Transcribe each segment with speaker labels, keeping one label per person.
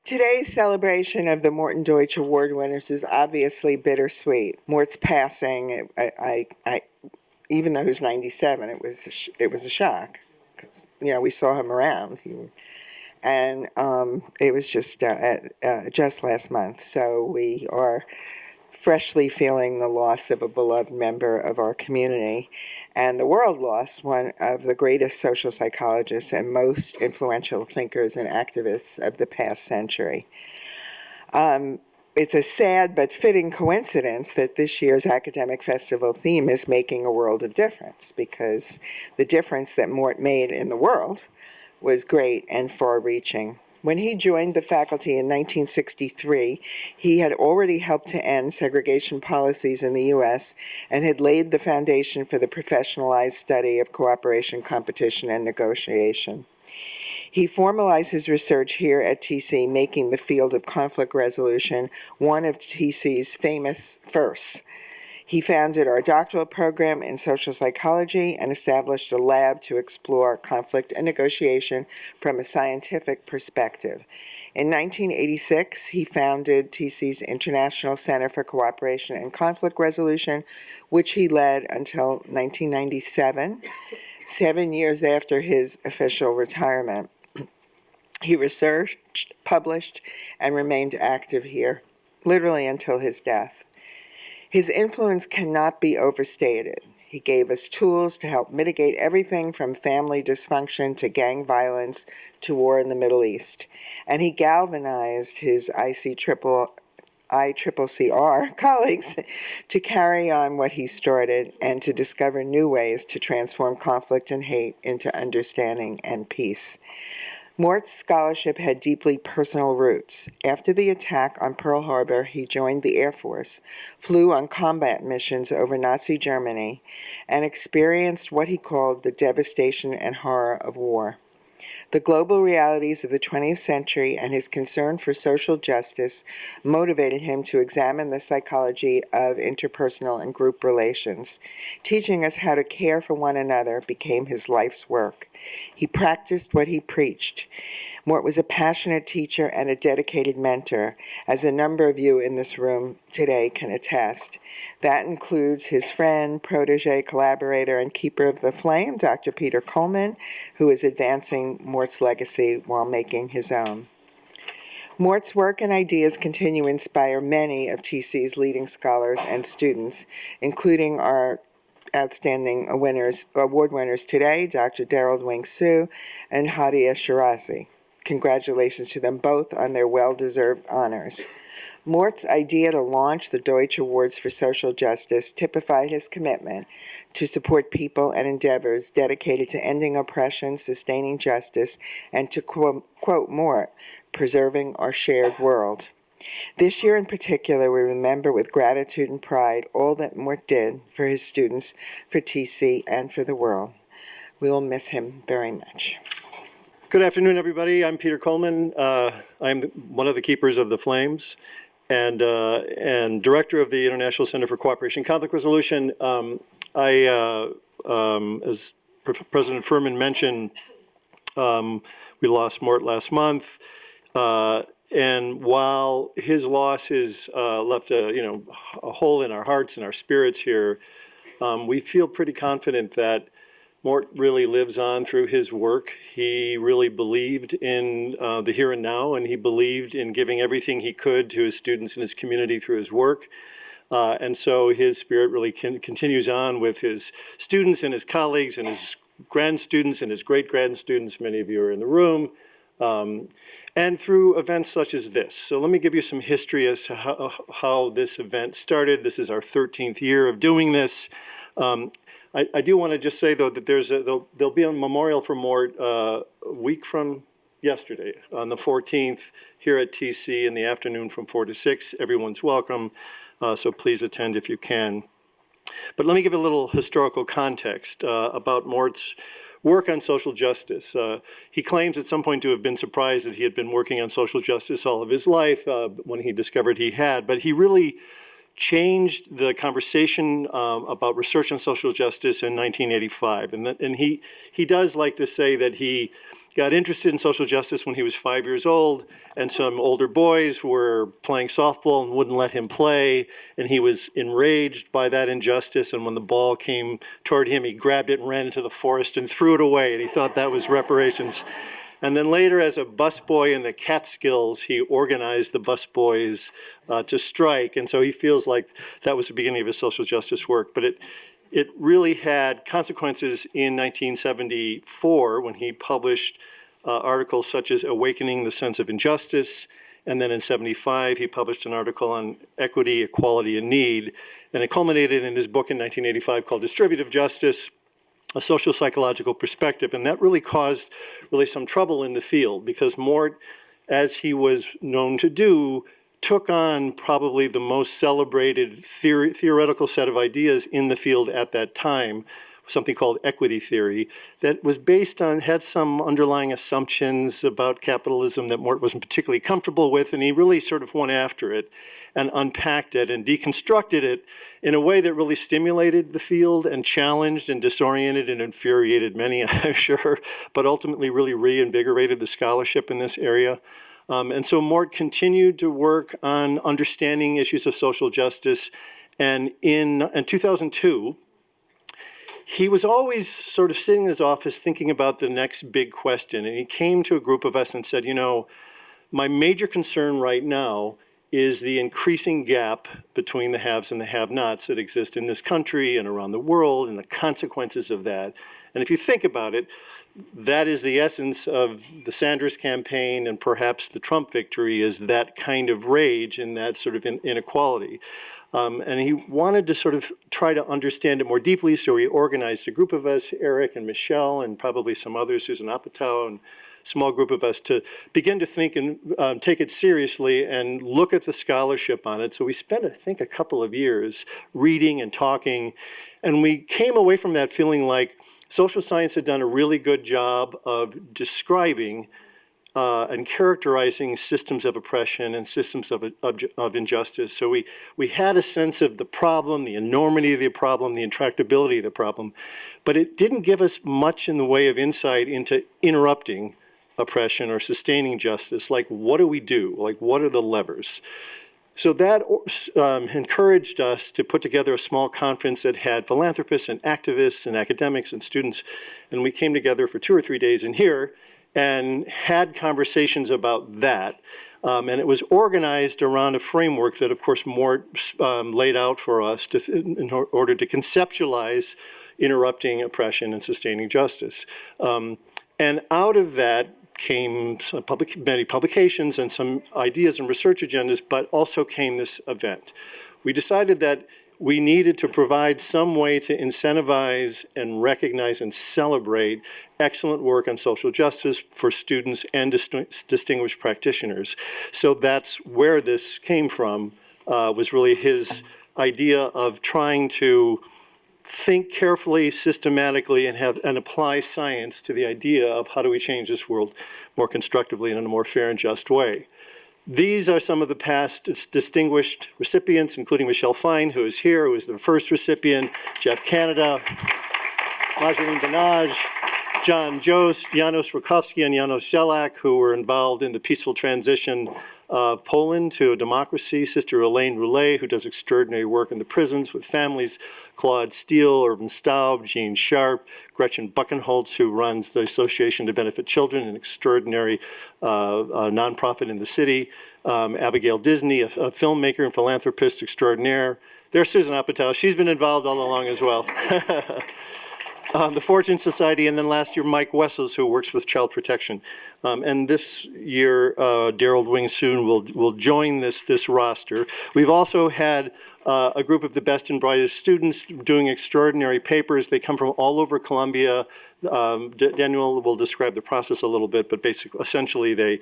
Speaker 1: Today's celebration of the Morton Deutsch Award winners is obviously bittersweet. Mort's passing, even though he was 97, it was a shock. 'Cause, we saw him around, and it was just last month. So we are freshly feeling the loss of a beloved member of our community, and the world lost one of the greatest social psychologists and most influential thinkers and activists of the past century. It's a sad but fitting coincidence that this year's academic festival theme is making a world of difference, because the difference that Mort made in the world was great and far-reaching. When he joined the faculty in 1963, he had already helped to end segregation policies in the U.S. and had laid the foundation for the professionalized study of cooperation, competition, and negotiation. He formalized his research here at TC, making the field of conflict resolution one of TC's famous firsts. He founded our doctoral program in social psychology and established a lab to explore conflict and negotiation from a scientific perspective. In 1986, he founded TC's International Center for Cooperation and Conflict Resolution, which he led until 1997, 7 years after his official retirement. He researched, published, and remained active here, literally until his death. His influence cannot be overstated. He gave us tools to help mitigate everything from family dysfunction to gang violence to war in the Middle East. And he galvanized his ICCCR colleagues to carry on what he started and to discover new ways to transform conflict and hate into understanding and peace. Mort's scholarship had deeply personal roots. After the attack on Pearl Harbor, he joined the Air Force, flew on combat missions over Nazi Germany, and experienced what he called the devastation and horror of war. The global realities of the 20th century and his concern for social justice motivated him to examine the psychology of interpersonal and group relations. Teaching us how to care for one another became his life's work. He practiced what he preached. Mort was a passionate teacher and a dedicated mentor, as a number of you in this room today can attest. That includes his friend, protege, collaborator, and keeper of the flame, Dr. Peter Coleman, who is advancing Mort's legacy while making his own. Mort's work and ideas continue to inspire many of TC's leading scholars and students, including our outstanding award winners today, Dr. Daryl Wing-Soo and Hadia Shirazi. Congratulations to them both on their well-deserved honors. Mort's idea to launch the Deutsch Awards for Social Justice typified his commitment to support people and endeavors dedicated to ending oppression, sustaining justice, and to quote Mort, preserving our shared world. This year in particular, we remember with gratitude and pride all that Mort did for his students, for TC, and for the world. We will miss him very much.
Speaker 2: Good afternoon, everybody. I'm Peter Coleman. I'm one of the keepers of the Flames and director of the International Center for Cooperation and Conflict Resolution. As President Furman mentioned, we lost Mort last month. And while his loss has left a hole in our hearts and our spirits here, we feel pretty confident that Mort really lives on through his work. He really believed in the here and now, and he believed in giving everything he could to his students and his community through his work. And so his spirit really continues on with his students and his colleagues and his grandstudents and his great-grandstudents. Many of you are in the room. And through events such as this. So let me give you some history as to how this event started. This is our 13th year of doing this. I do want to just say, though, that there'll be a memorial for Mort a week from yesterday, on the 14th, here at TC in the afternoon from 4 to 6. Everyone's welcome, so please attend if you can. But let me give a little historical context about Mort's work on social justice. He claims at some point to have been surprised that he had been working on social justice all of his life when he discovered he had, but he really changed the conversation about research on social justice in 1985. And he does like to say that he got interested in social justice when he was 5 years old, and some older boys were playing softball and wouldn't let him play, and he was enraged by that injustice, and when the ball came toward him, he grabbed it and ran into the forest and threw it away, and he thought that was reparations. And then later, as a busboy in the Catskills, he organized the busboys to strike, and so he feels like that was the beginning of his social justice work. But it really had consequences in 1974 when he published articles such as Awakening the Sense of Injustice, and then in 75 he published an article on equity, equality, and need, and it culminated in his book in 1985 called Distributive Justice, a social psychological perspective. And that really caused some trouble in the field, because Mort, as he was known to do, took on probably the most celebrated theoretical set of ideas in the field at that time, something called equity theory, that was based on, had some underlying assumptions about capitalism that Mort wasn't particularly comfortable with, and he really sort of went after it and unpacked it and deconstructed it in a way that really stimulated the field and challenged and disoriented and infuriated many, I'm sure, but ultimately really reinvigorated the scholarship in this area. And so Mort continued to work on understanding issues of social justice, and in 2002, he was always sort of sitting in his office thinking about the next big question, and he came to a group of us and said, you know, my major concern right now is the increasing gap between the haves and the have-nots that exist in this country and around the world, and the consequences of that. And if you think about it, that is the essence of the Sanders campaign, and perhaps the Trump victory, is that kind of rage and that sort of inequality. And he wanted to sort of try to understand it more deeply, so he organized a group of us, Eric and Michelle, and probably some others, Susan Apatow, and a small group of us, to begin to think and take it seriously and look at the scholarship on it. So we spent, I think, a couple of years reading and talking, and we came away from that feeling like social science had done a really good job of describing and characterizing systems of oppression and systems of injustice. So we had a sense of the problem, the enormity of the problem, the intractability of the problem, but it didn't give us much in the way of insight into interrupting oppression or sustaining justice. Like, what do we do? Like, what are the levers? So that encouraged us to put together a small conference that had philanthropists and activists and academics and students, and we came together for 2 or 3 days in here and had conversations about that. And it was organized around a framework that, of course, Mort laid out for us in order to conceptualize interrupting oppression and sustaining justice. And out of that came many publications and some ideas and research agendas, but also came this event. We decided that we needed to provide some way to incentivize and recognize and celebrate excellent work on social justice for students and distinguished practitioners. So that's where this came from, was really his idea of trying to think carefully, systematically, and apply science to the idea of how do we change this world more constructively and in a more fair and just way. These are some of the past distinguished recipients, including Michelle Fine, who is here, who was the first recipient, Jeff Canada, Marjorie Benage, John Jost, Janos Rakowski, and Janos Zelak, who were involved in the peaceful transition of Poland to a democracy, Sister Elaine Roulet, who does extraordinary work in the prisons with families, Claude Steele, Irvin Staub, Jean Sharp, Gretchen Buchenholz, who runs the Association to Benefit Children, an extraordinary nonprofit in the city, Abigail Disney, a filmmaker and philanthropist extraordinaire. There's Susan Apatow. She's been involved all along as well. The Fortune Society, and then last year Mike Wessels, who works with child protection. And this year, Daryl Wing-Soon will join this roster. We've also had a group of the best and brightest students doing extraordinary papers. They come from all over Columbia. Daniel will describe the process a little bit, but essentially they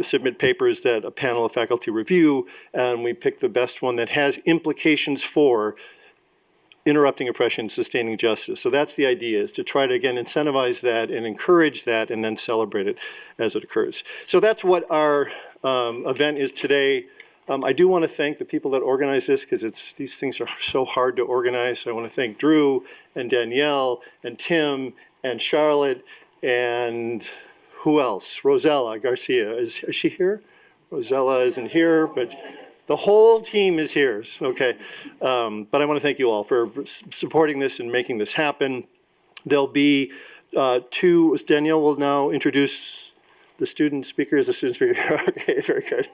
Speaker 2: submit papers that a panel of faculty review, and we pick the best one that has implications for interrupting oppression, sustaining justice. So that's the idea, is to try to, again, incentivize that and encourage that and then celebrate it as it occurs. So that's what our event is today. I do want to thank the people that organize this, because these things are so hard to organize. So I want to thank Drew and Danielle and Tim and Charlotte and Who else? Rosella Garcia, is she here? Rosella isn't here, but the whole team is here, okay. But I want to thank you all for supporting this and making this happen. There'll be two, Danielle will now introduce the student speaker. Is the student speaker? Okay, very good.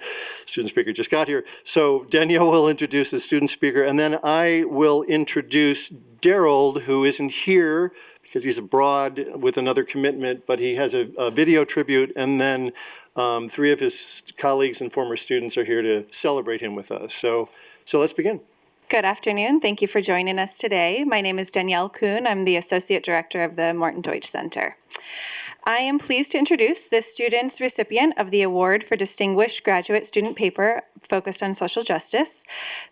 Speaker 2: Student speaker just got here. So Danielle will introduce the student speaker, and then I will introduce Daryl, who isn't here because he's abroad with another commitment, but he has a video tribute, and then three of his colleagues and former students are here to celebrate him with us. So let's begin.
Speaker 3: Good afternoon. Thank you for joining us today. My name is Danielle Kuhn. I'm the Associate Director of the Morton Deutsch Center. I am pleased to introduce the student's recipient of the Award for Distinguished Graduate Student Paper focused on social justice.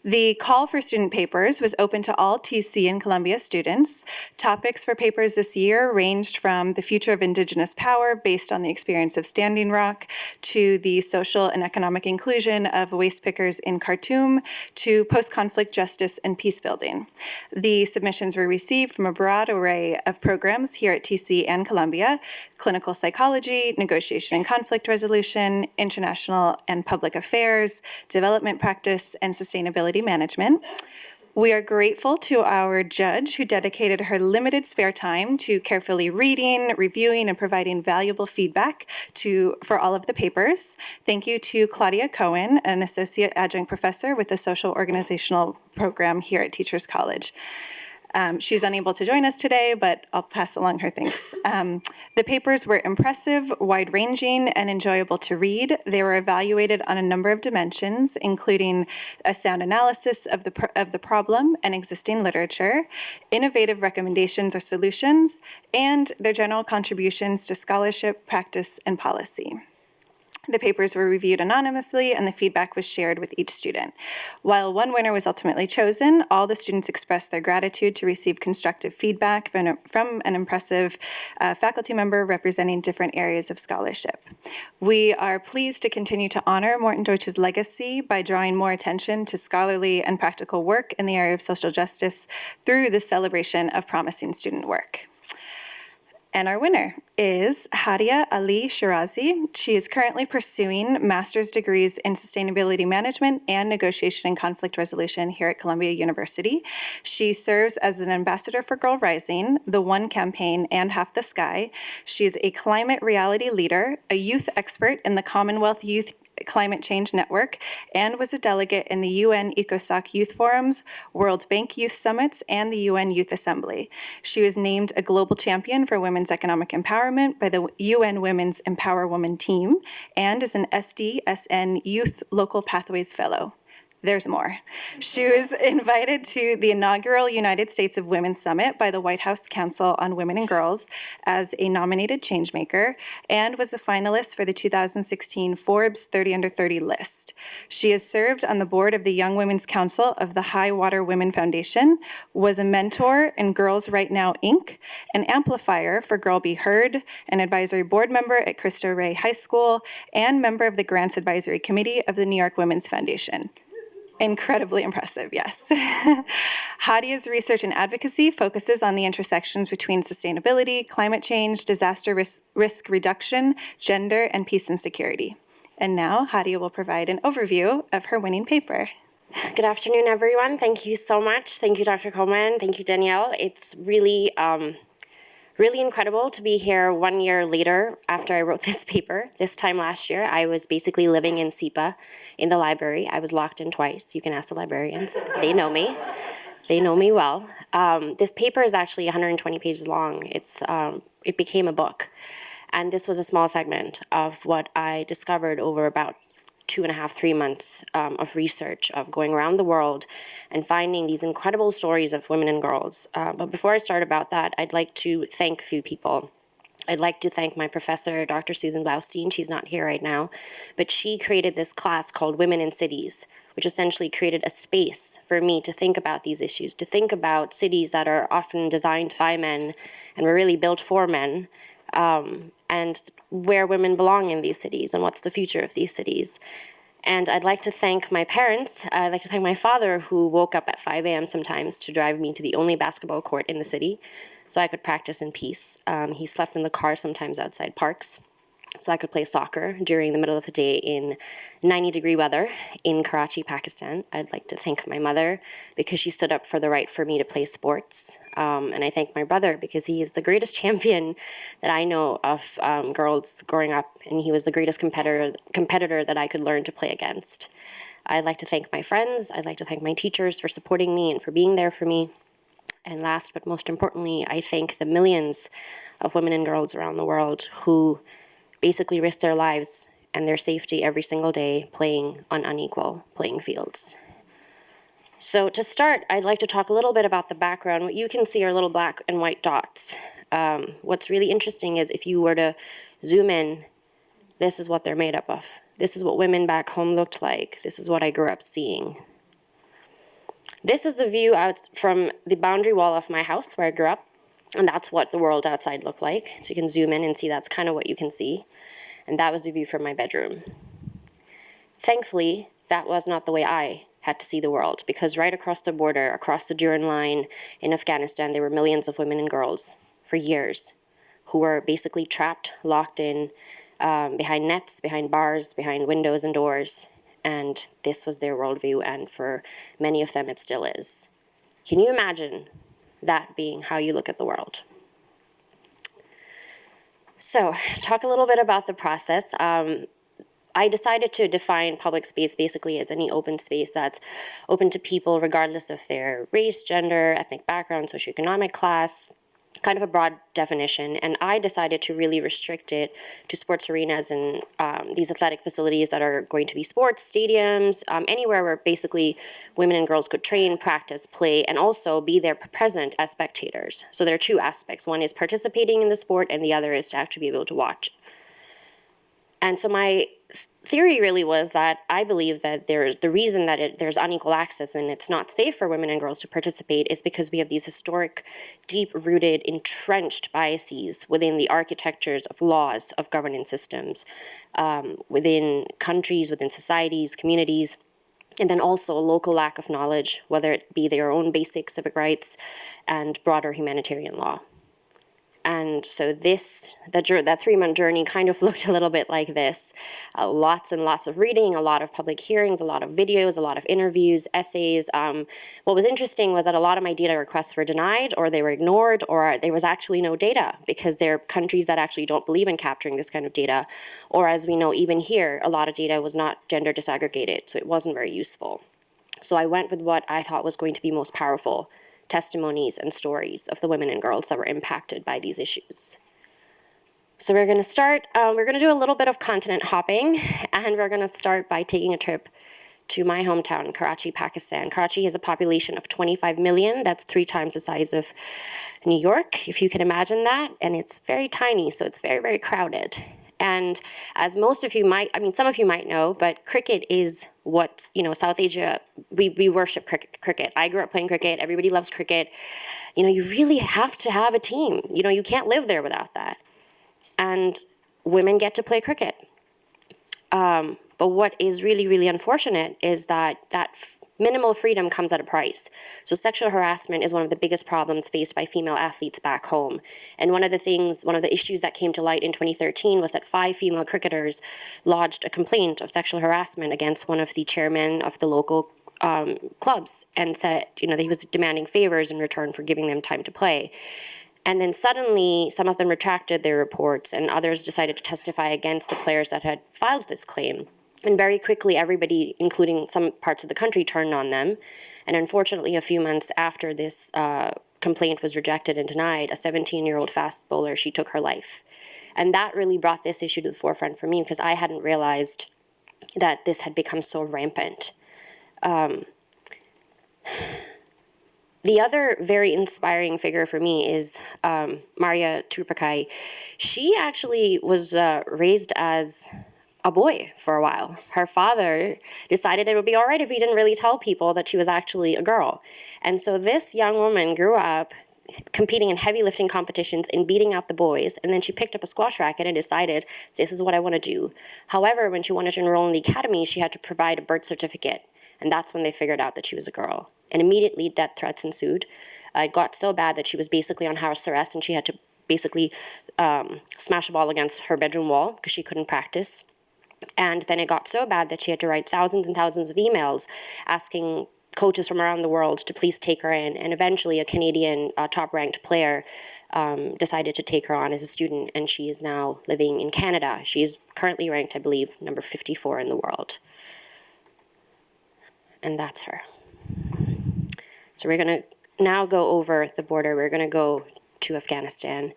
Speaker 3: The call for student papers was open to all TC and Columbia students. Topics for papers this year ranged from the future of Indigenous power based on the experience of Standing Rock to the social and economic inclusion of waste pickers in Khartoum to post-conflict justice and peace building. The submissions were received from a broad array of programs here at TC and Columbia: clinical psychology, negotiation and conflict resolution, international and public affairs, development practice, and sustainability management. We are grateful to our judge who dedicated her limited spare time to carefully reading, reviewing, and providing valuable feedback for all of the papers. Thank you to Claudia Cohen, an associate adjunct professor with the social organizational program here at Teachers College. She's unable to join us today, but I'll pass along her thanks. The papers were impressive, wide-ranging, and enjoyable to read. They were evaluated on a number of dimensions, including a sound analysis of the problem and existing literature, innovative recommendations or solutions, and their general contributions to scholarship, practice, and policy. The papers were reviewed anonymously, and the feedback was shared with each student. While one winner was ultimately chosen, all the students expressed their gratitude to receive constructive feedback from an impressive faculty member representing different areas of scholarship. We are pleased to continue to honor Morton Deutsch's legacy by drawing more attention to scholarly and practical work in the area of social justice through the celebration of promising student work. And our winner is Hadia Ali Shirazi. She is currently pursuing master's degrees in sustainability management and negotiation and conflict resolution here at Columbia University. She serves as an ambassador for Girl Rising, the One Campaign, and Half the Sky. She's a climate reality leader, a youth expert in the Commonwealth Youth Climate Change Network, and was a delegate in the UN ECOSOC Youth Forums, World Bank Youth Summits, and the UN Youth Assembly. She was named a global champion for women's economic empowerment by the UN Women's EmpowerWomen team, and is an SDSN Youth Local Pathways Fellow. There's more. She was invited to the inaugural United States of Women Summit by the White House Council on Women and Girls as a nominated changemaker, and was a finalist for the 2016 Forbes 30 Under 30 list. She has served on the board of the Young Women's Council of the High Water Women Foundation, was a mentor in Girls Right Now, Inc., an amplifier for Girl Be Heard, an advisory board member at Cristo Rey High School, and member of the Grants Advisory Committee of the New York Women's Foundation. Incredibly impressive, yes. Hadia's research and advocacy focuses on the intersections between sustainability, climate change, disaster risk reduction, gender, and peace and security. And now Hadia will provide an overview of her winning paper.
Speaker 4: Good afternoon, everyone. Thank you so much. Thank you, Dr. Coleman. Thank you, Danielle. It's really incredible to be here 1 year later after I wrote this paper. This time last year, I was basically living in SIPA in the library. I was locked in twice. You can ask the librarians. They know me. They know me well. This paper is actually 120 pages long. It became a book. And this was a small segment of what I discovered over about 2.5, 3 months of research, of going around the world and finding these incredible stories of women and girls. But before I start about that, I'd like to thank a few people. I'd like to thank my professor, Dr. Susan Blaustein. She's not here right now, but she created this class called Women in Cities, which essentially created a space for me to think about these issues, to think about cities that are often designed by men and were really built for men, and where women belong in these cities and what's the future of these cities. And I'd like to thank my parents. I'd like to thank my father, who woke up at 5 a.m. sometimes to drive me to the only basketball court in the city so I could practice in peace. He slept in the car sometimes outside parks. so I could play soccer during the middle of the day in 90-degree weather in Karachi, Pakistan. I'd like to thank my mother because she stood up for the right for me to play sports. And I thank my brother because he is the greatest champion that I know of girls growing up, and he was the greatest competitor that I could learn to play against. I'd like to thank my friends. I'd like to thank my teachers for supporting me and for being there for me. And last but most importantly, I thank the millions of women and girls around the world who basically risk their lives and their safety every single day playing on unequal playing fields. So to start, I'd like to talk a little bit about the background. What you can see are little black and white dots. What's really interesting is if you were to zoom in, this is what they're made up of. This is what women back home looked like. This is what I grew up seeing. This is the view out from the boundary wall of my house where I grew up. And that's what the world outside looked like. So you can zoom in and see that's kind of what you can see. And that was the view from my bedroom. Thankfully, that was not the way I had to see the world, because right across the border, across the Duran line in Afghanistan, there were millions of women and girls for years who were basically trapped, locked in, behind nets, behind bars, behind windows and doors. And this was their worldview, and for many of them it still is. Can you imagine that being how you look at the world? So, talk a little bit about the process. I decided to define public space basically as any open space that's open to people regardless of their race, gender, ethnic background, socioeconomic class, kind of a broad definition. And I decided to really restrict it to sports arenas and these athletic facilities that are going to be sports, stadiums, anywhere where basically women and girls could train, practice, play, and also be there present as spectators. So there are two aspects. One is participating in the sport, and the other is to actually be able to watch. And so my theory really was that I believe that the reason that there's unequal access and it's not safe for women and girls to participate is because we have these historic, deep-rooted, entrenched biases within the architectures of laws, of governance systems, within countries, within societies, communities, and then also a local lack of knowledge, whether it be their own basic civic rights and broader humanitarian law. And so that 3-month journey kind of looked a little bit like this. Lots and lots of reading, a lot of public hearings, a lot of videos, a lot of interviews, essays. What was interesting was that a lot of my data requests were denied, or they were ignored, or there was actually no data because there are countries that actually don't believe in capturing this kind of data. Or as we know, even here, a lot of data was not gender disaggregated, so it wasn't very useful. So I went with what I thought was going to be most powerful: testimonies and stories of the women and girls that were impacted by these issues. So we're going to start, we're going to do a little bit of continent hopping, and we're going to start by taking a trip to my hometown, Karachi, Pakistan. Karachi has a population of 25 million. That's 3 times the size of New York, if you can imagine that. And it's very tiny, so it's very, very crowded. And as most of you might, some of you might know, but cricket is what, South Asia, we worship cricket. I grew up playing cricket. Everybody loves cricket. You really have to have a team. You can't live there without that. And women get to play cricket. But what is really, really unfortunate is that minimal freedom comes at a price. So sexual harassment is one of the biggest problems faced by female athletes back home. And one of the issues that came to light in 2013 was that 5 female cricketers lodged a complaint of sexual harassment against one of the chairmen of the local clubs, and said, that he was demanding favors in return for giving them time to play. And then suddenly, some of them retracted their reports, and others decided to testify against the players that had filed this claim. And very quickly, everybody, including some parts of the country, turned on them. And unfortunately, a few months after this complaint was rejected and denied, a 17-year-old fast bowler, she took her life. And that really brought this issue to the forefront for me, because I hadn't realized that this had become so rampant. The other very inspiring figure for me is Maria Turpakai. She actually was raised as a boy for a while. Her father decided it would be all right if he didn't really tell people that she was actually a girl. And so this young woman grew up competing in heavy lifting competitions and beating out the boys, and then she picked up a squash racket and decided, this is what I want to do. However, when she wanted to enroll in the academy, she had to provide a birth certificate, and that's when they figured out that she was a girl. And immediately death threats ensued. It got so bad that she was basically on house arrest, and she had to basically smash a ball against her bedroom wall because she couldn't practice. And then it got so bad that she had to write thousands and thousands of emails asking coaches from around the world to please take her in. And eventually a Canadian top-ranked player decided to take her on as a student, and she is now living in Canada. She's currently ranked, I believe, number 54 in the world. And that's her. So we're going to now go over the border. We're going to go to Afghanistan,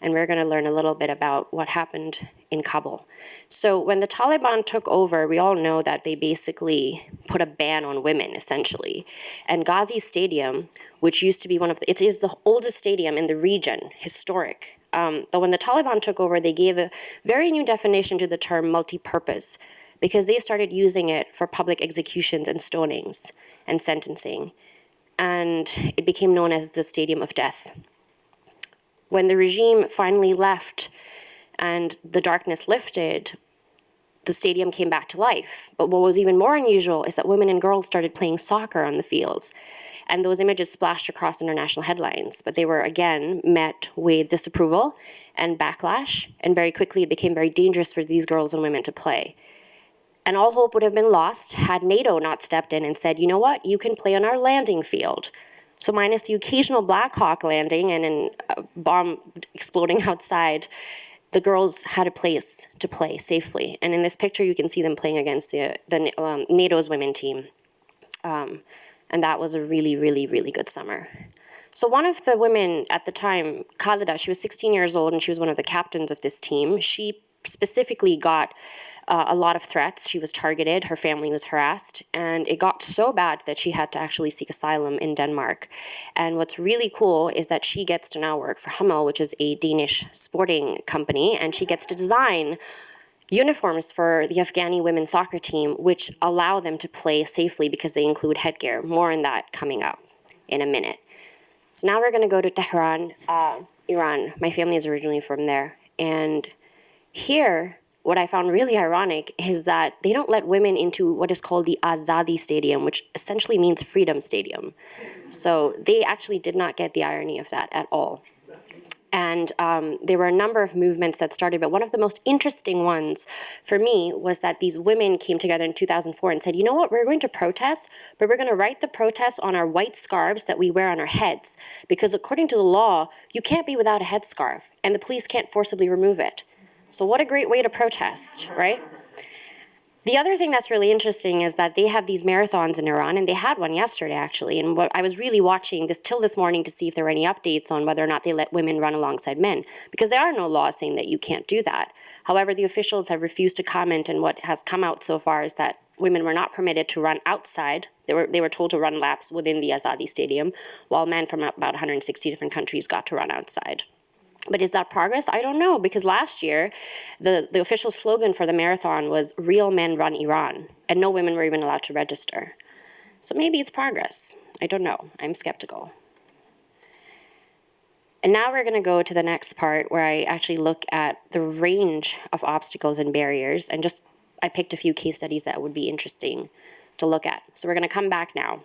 Speaker 4: and we're going to learn a little bit about what happened in Kabul. So when the Taliban took over, we all know that they basically put a ban on women, essentially. And Ghazi Stadium, which used to be it is the oldest stadium in the region, historic. But when the Taliban took over, they gave a very new definition to the term multi-purpose, because they started using it for public executions and stonings and sentencing. And it became known as the Stadium of Death. When the regime finally left and the darkness lifted, the stadium came back to life. But what was even more unusual is that women and girls started playing soccer on the fields. And those images splashed across international headlines. But they were, again, met with disapproval and backlash. And very quickly it became very dangerous for these girls and women to play. And all hope would have been lost had NATO not stepped in and said, you know what, you can play on our landing field. So minus the occasional Black Hawk landing and a bomb exploding outside, the girls had a place to play safely. And in this picture, you can see them playing against the NATO's women team. And that was a really, really, really good summer. So one of the women at the time, Khalida, she was 16 years old, and she was one of the captains of this team. She specifically got a lot of threats. She was targeted, her family was harassed, and it got so bad that she had to actually seek asylum in Denmark. And what's really cool is that she gets to now work for Hummel, which is a Danish sporting company, and she gets to design uniforms for the Afghani women's soccer team, which allow them to play safely because they include headgear. More on that coming up in a minute. So now we're going to go to Tehran, Iran. My family is originally from there. And here, what I found really ironic is that they don't let women into what is called the Azadi Stadium, which essentially means Freedom Stadium. So they actually did not get the irony of that at all. And there were a number of movements that started, but one of the most interesting ones for me was that these women came together in 2004 and said, you know what, we're going to protest, but we're going to write the protest on our white scarves that we wear on our heads. Because according to the law, you can't be without a headscarf, and the police can't forcibly remove it. So what a great way to protest, right? The other thing that's really interesting is that they have these marathons in Iran, and they had one yesterday, actually. And what I was really watching this till this morning to see if there were any updates on whether or not they let women run alongside men, because there are no laws saying that you can't do that. However, the officials have refused to comment, and what has come out so far is that women were not permitted to run outside. They were told to run laps within the Azadi Stadium, while men from about 160 different countries got to run outside. But is that progress? I don't know, because last year, the official slogan for the marathon was, "Real men run Iran," and no women were even allowed to register. So maybe it's progress. I don't know. I'm skeptical. And now we're going to go to the next part where I actually look at the range of obstacles and barriers, and I picked a few case studies that would be interesting to look at. So we're going to come back now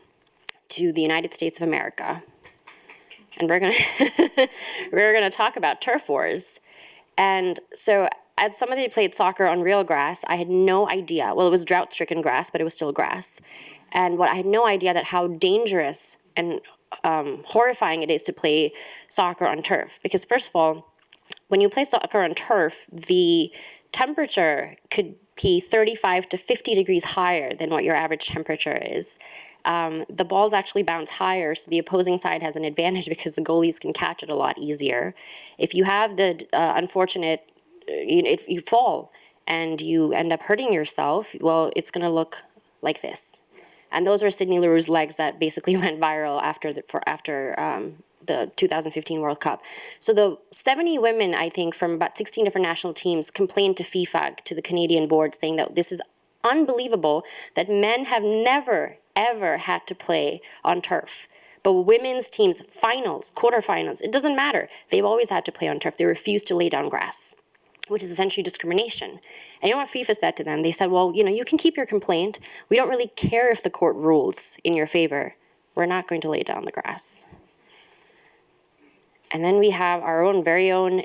Speaker 4: to the United States of America. And we're gonna talk about turf wars. And so as somebody who played soccer on real grass, I had no idea. Well, it was drought-stricken grass, but it was still grass. And I had no idea that how dangerous and horrifying it is to play soccer on turf. Because first of all, when you play soccer on turf, the temperature could be 35 to 50 degrees higher than what your average temperature is. The balls actually bounce higher, so the opposing side has an advantage because the goalies can catch it a lot easier. If you have the unfortunate, if you fall and you end up hurting yourself, well, it's going to look like this. And those are Sidney Leroux's legs that basically went viral after the 2015 World Cup. So the 70 women, I think, from about 16 different national teams complained to FIFA, to the Canadian board, saying that this is unbelievable that men have never, ever had to play on turf. But women's teams, finals, quarterfinals, it doesn't matter. They've always had to play on turf. They refuse to lay down grass, which is essentially discrimination. And you know what FIFA said to them? They said, well, you can keep your complaint. We don't really care if the court rules in your favor. We're not going to lay down the grass. And then we have our own very own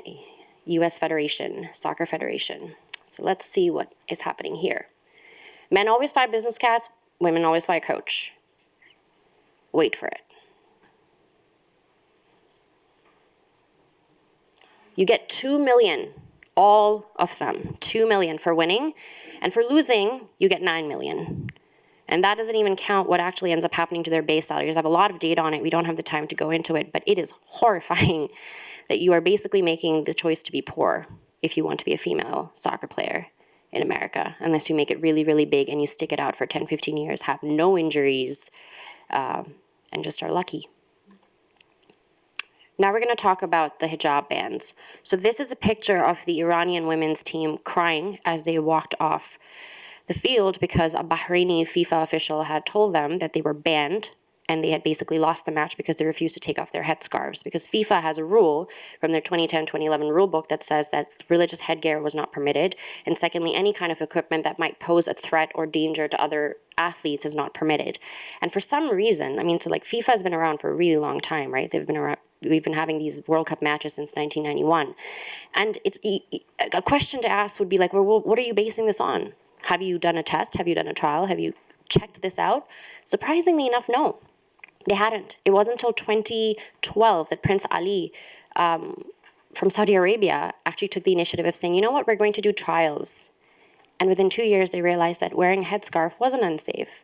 Speaker 4: U.S. Federation, Soccer Federation. So let's see what is happening here. Men always fly business class, women always fly coach. Wait for it. You get 2 million, all of them, 2 million for winning, and for losing, you get 9 million. And that doesn't even count what actually ends up happening to their base salaries. I have a lot of data on it. We don't have the time to go into it, but it is horrifying that you are basically making the choice to be poor if you want to be a female soccer player in America, unless you make it really, really big and you stick it out for 10, 15 years, have no injuries, and just are lucky. Now we're going to talk about the hijab bans. So this is a picture of the Iranian women's team crying as they walked off the field because a Bahraini FIFA official had told them that they were banned and they had basically lost the match because they refused to take off their headscarves. Because FIFA has a rule from their 2010-2011 rule book that says that religious headgear was not permitted. And secondly, any kind of equipment that might pose a threat or danger to other athletes is not permitted. And for some reason, I mean, so like FIFA has been around for a really long time, right? They've been around. We've been having these World Cup matches since 1991. And it's a question to ask would be like, well, what are you basing this on? Have you done a test? Have you done a trial? Have you checked this out? Surprisingly enough, no. They hadn't. It wasn't until 2012 that Prince Ali from Saudi Arabia actually took the initiative of saying, you know what, we're going to do trials. And within 2 years, they realized that wearing a headscarf wasn't unsafe.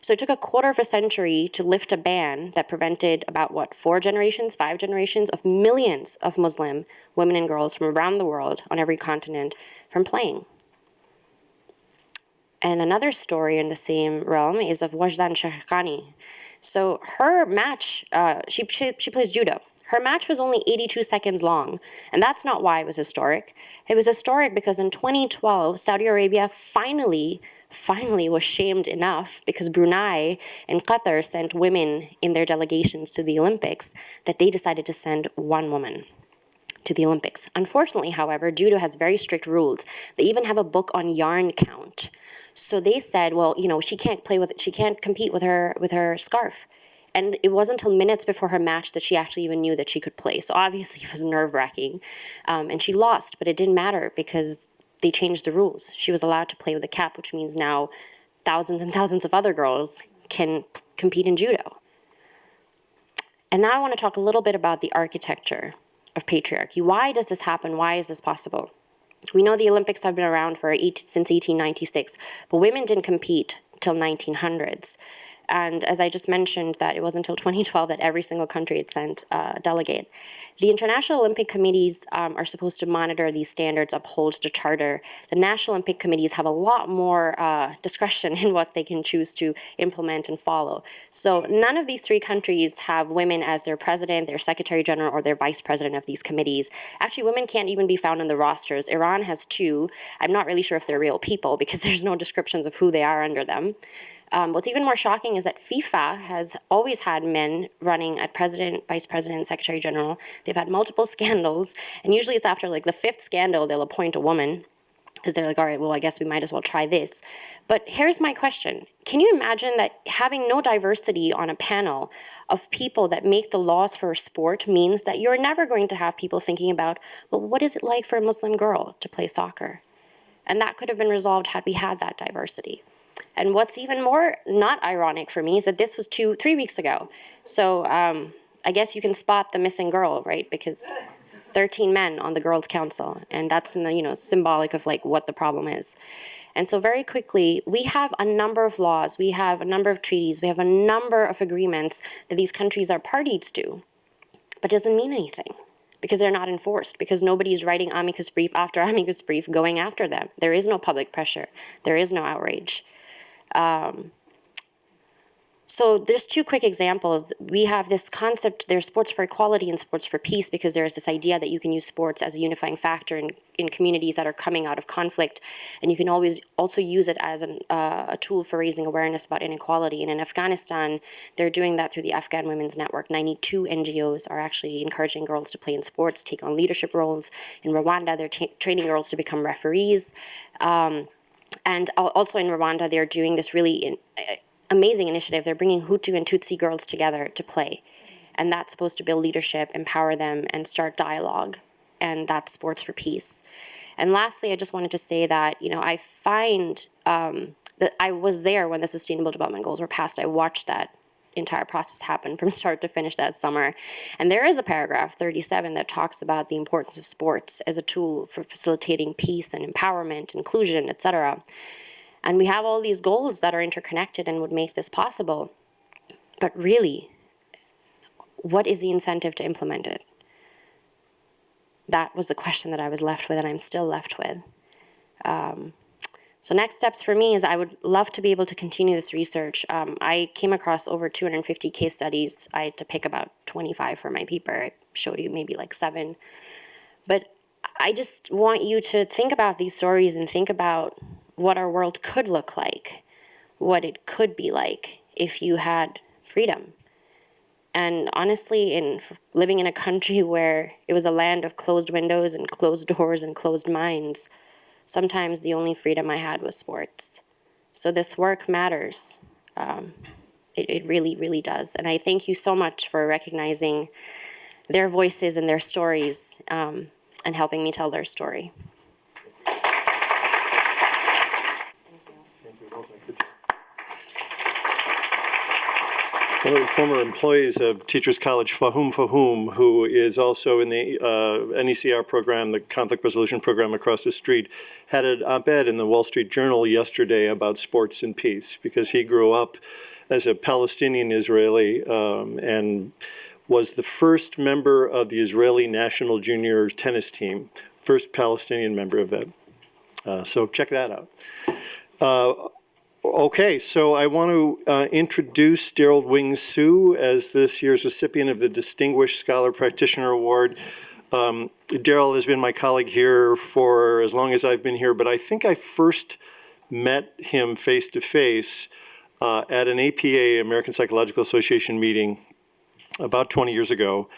Speaker 4: So it took a quarter of a century to lift a ban that prevented about, 4 generations, 5 generations of millions of Muslim women and girls from around the world on every continent from playing. And another story in the same realm is of Wajdan Shahkhani. So her match, she plays judo. Her match was only 82 seconds long, and that's not why it was historic. It was historic because in 2012, Saudi Arabia finally was shamed enough because Brunei and Qatar sent women in their delegations to the Olympics that they decided to send one woman to the Olympics. Unfortunately, however, judo has very strict rules. They even have a book on yarn count. So they said, well, you know, she can't compete with her scarf. And it wasn't until minutes before her match that she actually even knew that she could play. So obviously it was nerve-wracking. And she lost, but it didn't matter because they changed the rules. She was allowed to play with a cap, which means now thousands and thousands of other girls can compete in judo. And now I want to talk a little bit about the architecture of patriarchy. Why does this happen? Why is this possible? We know the Olympics have been around since 1896, but women didn't compete till 1900s. And as I just mentioned, that it wasn't until 2012 that every single country had sent a delegate. The International Olympic Committees are supposed to monitor these standards, uphold the charter. The National Olympic Committees have a lot more discretion in what they can choose to implement and follow. So none of these 3 countries have women as their president, their secretary general, or their vice president of these committees. Actually, women can't even be found in the rosters. Iran has 2. I'm not really sure if they're real people because there's no descriptions of who they are under them. What's even more shocking is that FIFA has always had men running at president, vice president, secretary general. They've had multiple scandals, and usually it's after like the 5th scandal they'll appoint a woman because they're like, all right, well, I guess we might as well try this. But here's my question. Can you imagine that having no diversity on a panel of people that make the laws for a sport means that you're never going to have people thinking about, well, what is it like for a Muslim girl to play soccer? And that could have been resolved had we had that diversity. And what's even more not ironic for me is that this was 3 weeks ago. So I guess you can spot the missing girl, right? Because 13 men on the girls' council, and that's symbolic of like what the problem is. And so very quickly, we have a number of laws, we have a number of treaties, we have a number of agreements that these countries are parties to, but it doesn't mean anything because they're not enforced, because nobody's writing amicus brief after amicus brief going after them. There is no public pressure. There is no outrage. So there's 2 quick examples. We have this concept, there's sports for equality and sports for peace, because there's this idea that you can use sports as a unifying factor in communities that are coming out of conflict. And you can always also use it as a tool for raising awareness about inequality. And in Afghanistan, they're doing that through the Afghan Women's Network. 92 NGOs are actually encouraging girls to play in sports, take on leadership roles. In Rwanda, they're training girls to become referees. And also in Rwanda, they're doing this really amazing initiative. They're bringing Hutu and Tutsi girls together to play. And that's supposed to build leadership, empower them, and start dialogue. And that's Sports for Peace. And lastly, I just wanted to say that, I find that I was there when the Sustainable Development Goals were passed. I watched that entire process happen from start to finish that summer. And there is a paragraph, 37, that talks about the importance of sports as a tool for facilitating peace and empowerment, inclusion, etc. And we have all these goals that are interconnected and would make this possible. But really, what is the incentive to implement it? That was the question that I was left with, and I'm still left with. So next steps for me is I would love to be able to continue this research. I came across over 250 case studies. I had to pick about 25 for my paper. I showed you maybe like 7. But I just want you to think about these stories and think about what our world could look like, what it could be like if you had freedom. And honestly, in living in a country where it was a land of closed windows and closed doors and closed minds, sometimes the only freedom I had was sports. So this work matters. It really, really does. And I thank you so much for recognizing their voices and their stories and helping me tell their story.
Speaker 2: One of the former employees of Teachers College, Fahum, who is also in the NECR program, the conflict resolution program across the street, had an op-ed in the Wall Street Journal yesterday about sports and peace, because he grew up as a Palestinian Israeli and was the first member of the Israeli national junior tennis team, first Palestinian member of that. So check that out. Okay, so I want to introduce Daryl Wing Sue as this year's recipient of the Distinguished Scholar Practitioner Award. Daryl has been my colleague here for as long as I've been here, but I think I first met him face-to-face at an APA, American Psychological Association meeting about 20 years ago.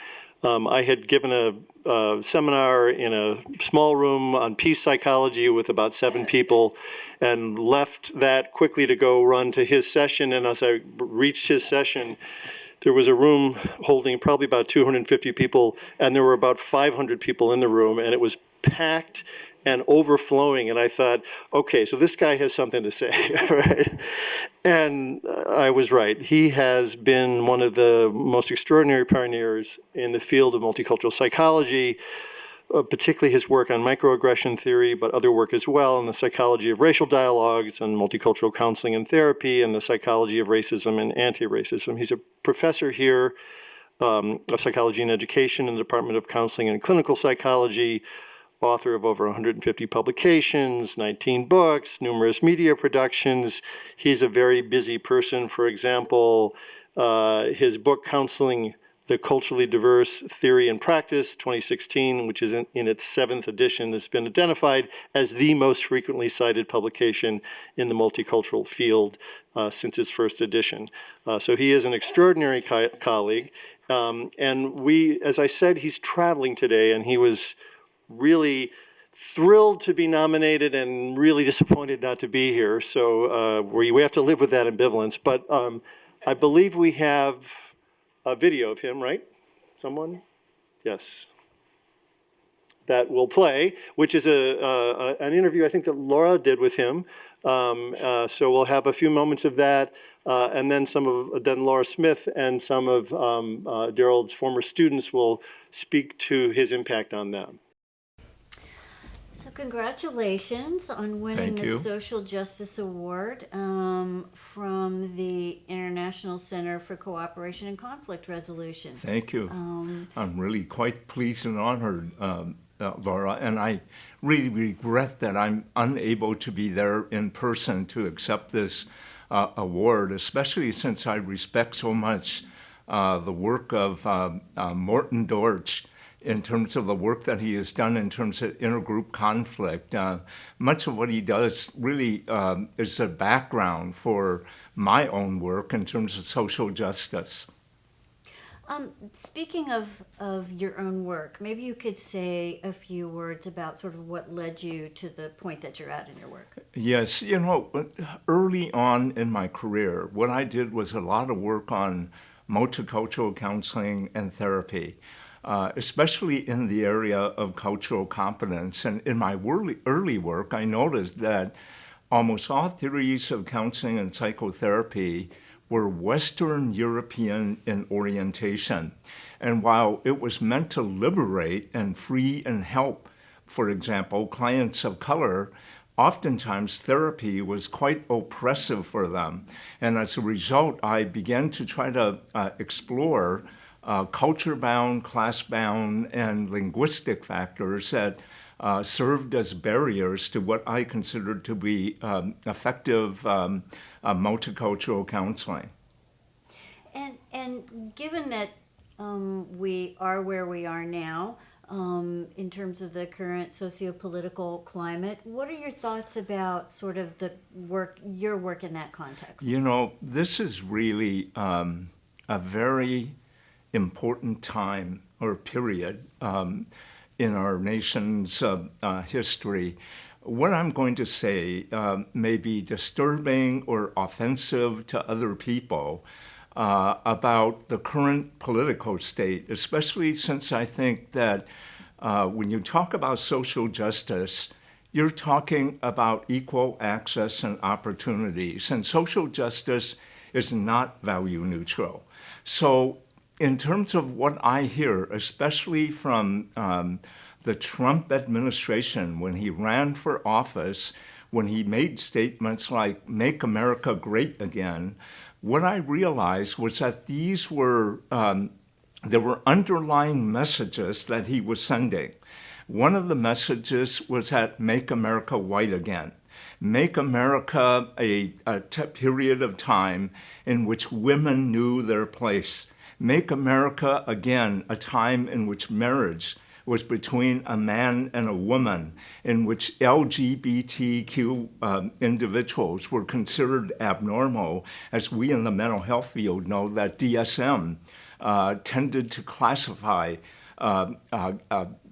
Speaker 2: I had given a seminar in a small room on peace psychology with about 7 people and left that quickly to go run to his session. And as I reached his session, there was a room holding probably about 250 people, and there were about 500 people in the room, and it was packed and overflowing. And I thought, okay, so this guy has something to say, right? And I was right. He has been one of the most extraordinary pioneers in the field of multicultural psychology, particularly his work on microaggression theory, but other work as well in the psychology of racial dialogues and multicultural counseling and therapy and the psychology of racism and anti-racism. He's a professor here of psychology and education in the Department of Counseling and Clinical Psychology, author of over 150 publications, 19 books, numerous media productions. He's a very busy person. For example, his book, Counseling the Culturally Diverse Theory and Practice, 2016, which is in its 7th edition, has been identified as the most frequently cited publication in the multicultural field since its first edition. So he is an extraordinary colleague. And we, as I said, he's traveling today, and he was really thrilled to be nominated and really disappointed not to be here. So we have to live with that ambivalence. But I believe we have a video of him, right? Someone? Yes. That will play, which is an interview I think that Laura did with him. So we'll have a few moments of that, and then then Laura Smith and some of Daryl's former students will speak to his impact on them.
Speaker 5: So congratulations on winning
Speaker 6: Thank
Speaker 5: the
Speaker 6: you.
Speaker 5: Social Justice Award from the International Center for Cooperation and Conflict Resolution.
Speaker 6: Thank you. I'm really quite pleased and honored, Laura, and I really regret that I'm unable to be there in person to accept this award, especially since I respect so much the work of Morton Deutsch in terms of the work that he has done in terms of intergroup conflict. Much of what he does really is a background for my own work in terms of social justice.
Speaker 5: Speaking of your own work, maybe you could say a few words about sort of what led you to the point that you're at in your work.
Speaker 6: Yes, you know, early on in my career, what I did was a lot of work on multicultural counseling and therapy, especially in the area of cultural competence. And in my early work, I noticed that almost all theories of counseling and psychotherapy were Western European in orientation. And while it was meant to liberate and free and help, for example, clients of color, oftentimes therapy was quite oppressive for them. And as a result, I began to try to explore culture-bound, class-bound, and linguistic factors that served as barriers to what I considered to be effective multicultural counseling.
Speaker 5: And given that we are where we are now, in terms of the current socio-political climate, what are your thoughts about sort of your work in that context?
Speaker 6: You know, this is really a very important time or period in our nation's history. What I'm going to say may be disturbing or offensive to other people about the current political state, especially since I think that when you talk about social justice, you're talking about equal access and opportunities, and social justice is not value neutral. So in terms of what I hear, especially from the Trump administration, when he ran for office, when he made statements like, "Make America Great Again," what I realized was that these were, there were underlying messages that he was sending. One of the messages was that make America white again. Make America a period of time in which women knew their place. Make America again a time in which marriage was between a man and a woman, in which LGBTQ individuals were considered abnormal, as we in the mental health field know that DSM tended to classify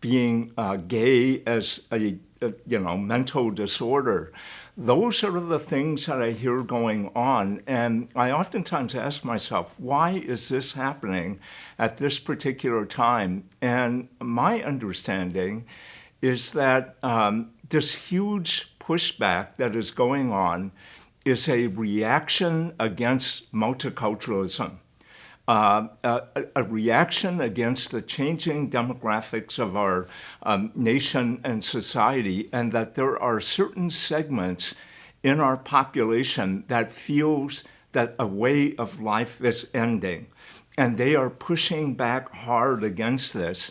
Speaker 6: being gay as a mental disorder. Those are the things that I hear going on, and I oftentimes ask myself, why is this happening at this particular time? And my understanding is that this huge pushback that is going on is a reaction against multiculturalism. A reaction against the changing demographics of our nation and society, and that there are certain segments in our population that feels that a way of life is ending, and they are pushing back hard against this.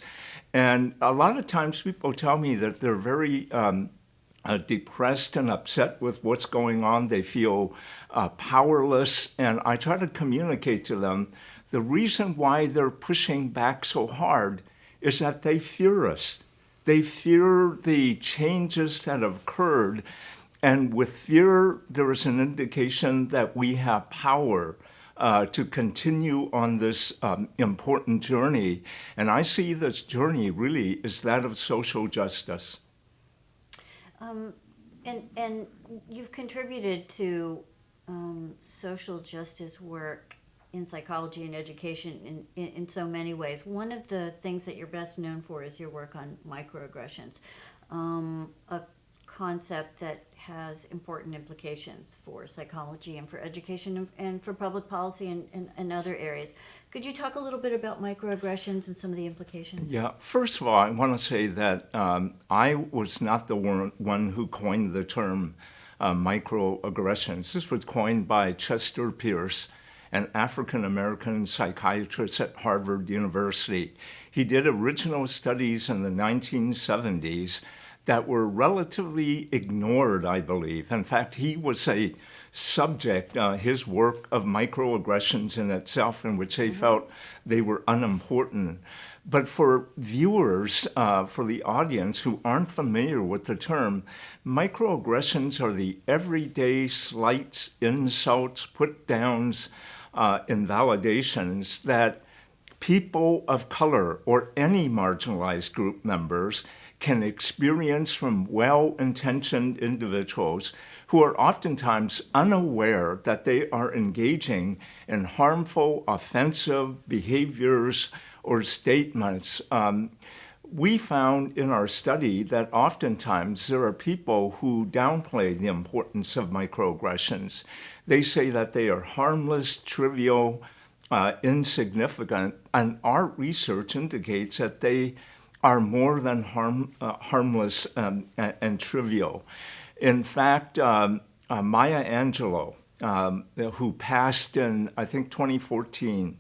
Speaker 6: And a lot of times people tell me that they're very depressed and upset with what's going on. They feel powerless, and I try to communicate to them the reason why they're pushing back so hard is that they fear us. They fear the changes that have occurred, and with fear, there is an indication that we have power to continue on this important journey. And I see this journey really as that of social justice.
Speaker 5: And you've contributed to social justice work in psychology and education in so many ways. One of the things that you're best known for is your work on microaggressions, a concept that has important implications for psychology and for education and for public policy and other areas. Could you talk a little bit about microaggressions and some of the implications?
Speaker 6: Yeah, first of all, I want to say that I was not the one who coined the term microaggressions. This was coined by Chester Pierce, an African-American psychiatrist at Harvard University. He did original studies in the 1970s that were relatively ignored, I believe. In fact, he was a subject, his work, of microaggressions in itself, in which they felt they were unimportant. But for viewers, for the audience who aren't familiar with the term, microaggressions are the everyday slights, insults, put-downs, invalidations that people of color or any marginalized group members can experience from well-intentioned individuals who are oftentimes unaware that they are engaging in harmful, offensive behaviors or statements. We found in our study that oftentimes there are people who downplay the importance of microaggressions. They say that they are harmless, trivial, insignificant, and our research indicates that they are more than harmless and trivial. In fact, Maya Angelou, who passed in, I think, 2014,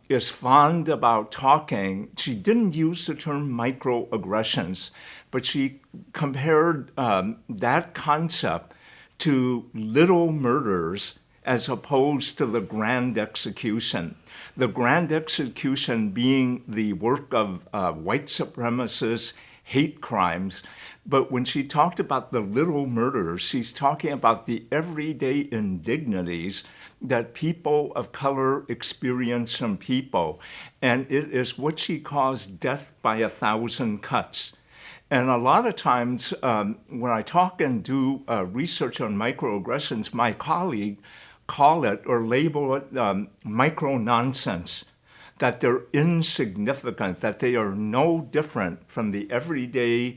Speaker 6: is fond about talking. She didn't use the term microaggressions, but she compared that concept to little murders as opposed to the grand execution. The grand execution being the work of white supremacists, hate crimes. But when she talked about the little murders, she's talking about the everyday indignities that people of color experience from people. And it is what she calls death by 1,000 cuts. And a lot of times when I talk and do research on microaggressions, my colleague call it or label it micro-nonsense, that they're insignificant, that they are no different from the everyday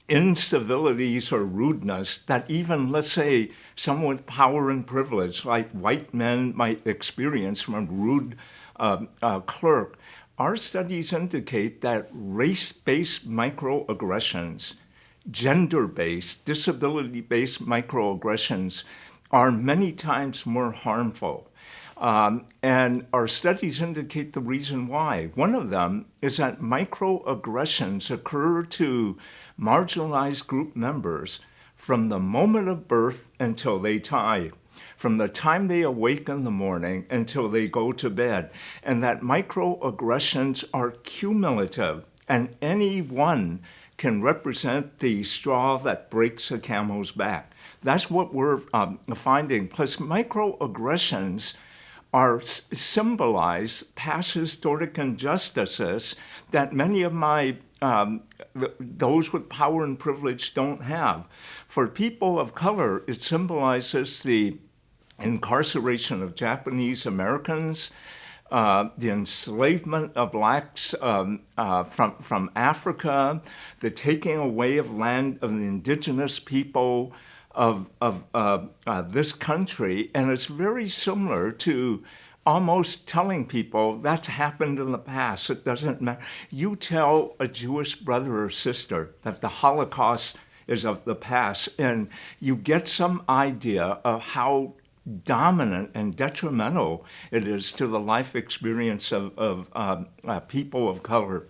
Speaker 6: incivilities or rudeness that even, let's say, someone with power and privilege, like white men, might experience from a rude clerk. Our studies indicate that race-based microaggressions, gender-based, disability-based microaggressions are many times more harmful. And our studies indicate the reason why. One of them is that microaggressions occur to marginalized group members from the moment of birth until they die, from the time they awake in the morning until they go to bed, and that microaggressions are cumulative, and any one can represent the straw that breaks a camel's back. That's what we're finding. Plus, microaggressions are symbolize past historic injustices that many of those with power and privilege don't have. For people of color, it symbolizes the incarceration of Japanese Americans, the enslavement of blacks from Africa, the taking away of land of the indigenous people of this country. And it's very similar to almost telling people that's happened in the past. It doesn't matter. You tell a Jewish brother or sister that the Holocaust is of the past, and you get some idea of how dominant and detrimental it is to the life experience of people of color.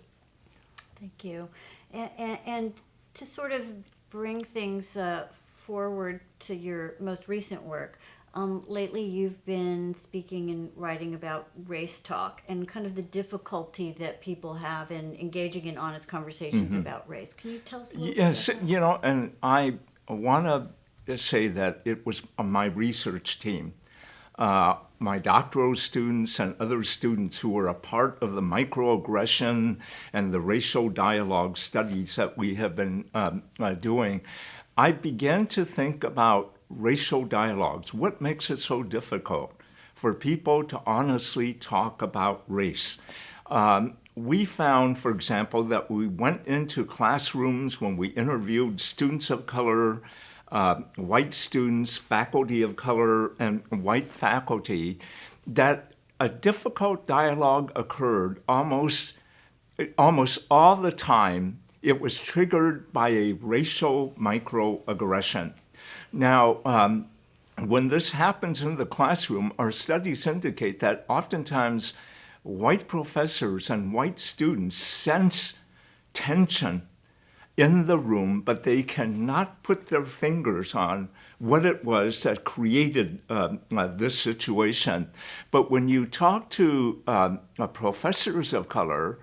Speaker 5: Thank you. And to sort of bring things forward to your most recent work, lately you've been speaking and writing about race talk and kind of the difficulty that people have in engaging in honest conversations about race. Can you tell us a little bit about that?
Speaker 6: You know, and I want to say that it was my research team, my doctoral students and other students who were a part of the microaggression and the racial dialogue studies that we have been doing. I began to think about racial dialogues. What makes it so difficult for people to honestly talk about race? We found, for example, that we went into classrooms when we interviewed students of color, white students, faculty of color, and white faculty, that a difficult dialogue occurred almost all the time. It was triggered by a racial microaggression. Now, when this happens in the classroom, our studies indicate that oftentimes white professors and white students sense tension in the room, but they cannot put their fingers on what it was that created this situation. But when you talk to professors of color,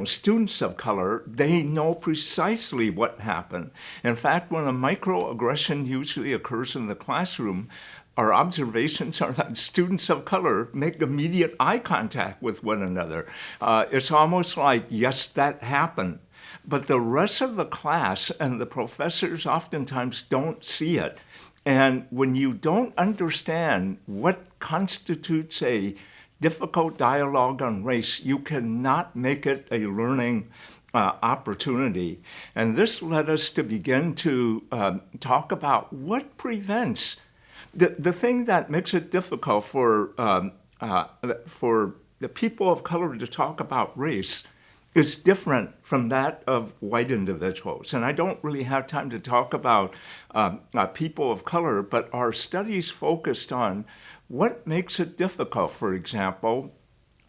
Speaker 6: students of color, they know precisely what happened. In fact, when a microaggression usually occurs in the classroom, our observations are that students of color make immediate eye contact with one another. It's almost like, yes, that happened. but the rest of the class and the professors oftentimes don't see it. And when you don't understand what constitutes a difficult dialogue on race, you cannot make it a learning opportunity. And this led us to begin to talk about what prevents the thing that makes it difficult for the people of color to talk about race is different from that of white individuals. And I don't really have time to talk about people of color, but our studies focused on what makes it difficult, for example,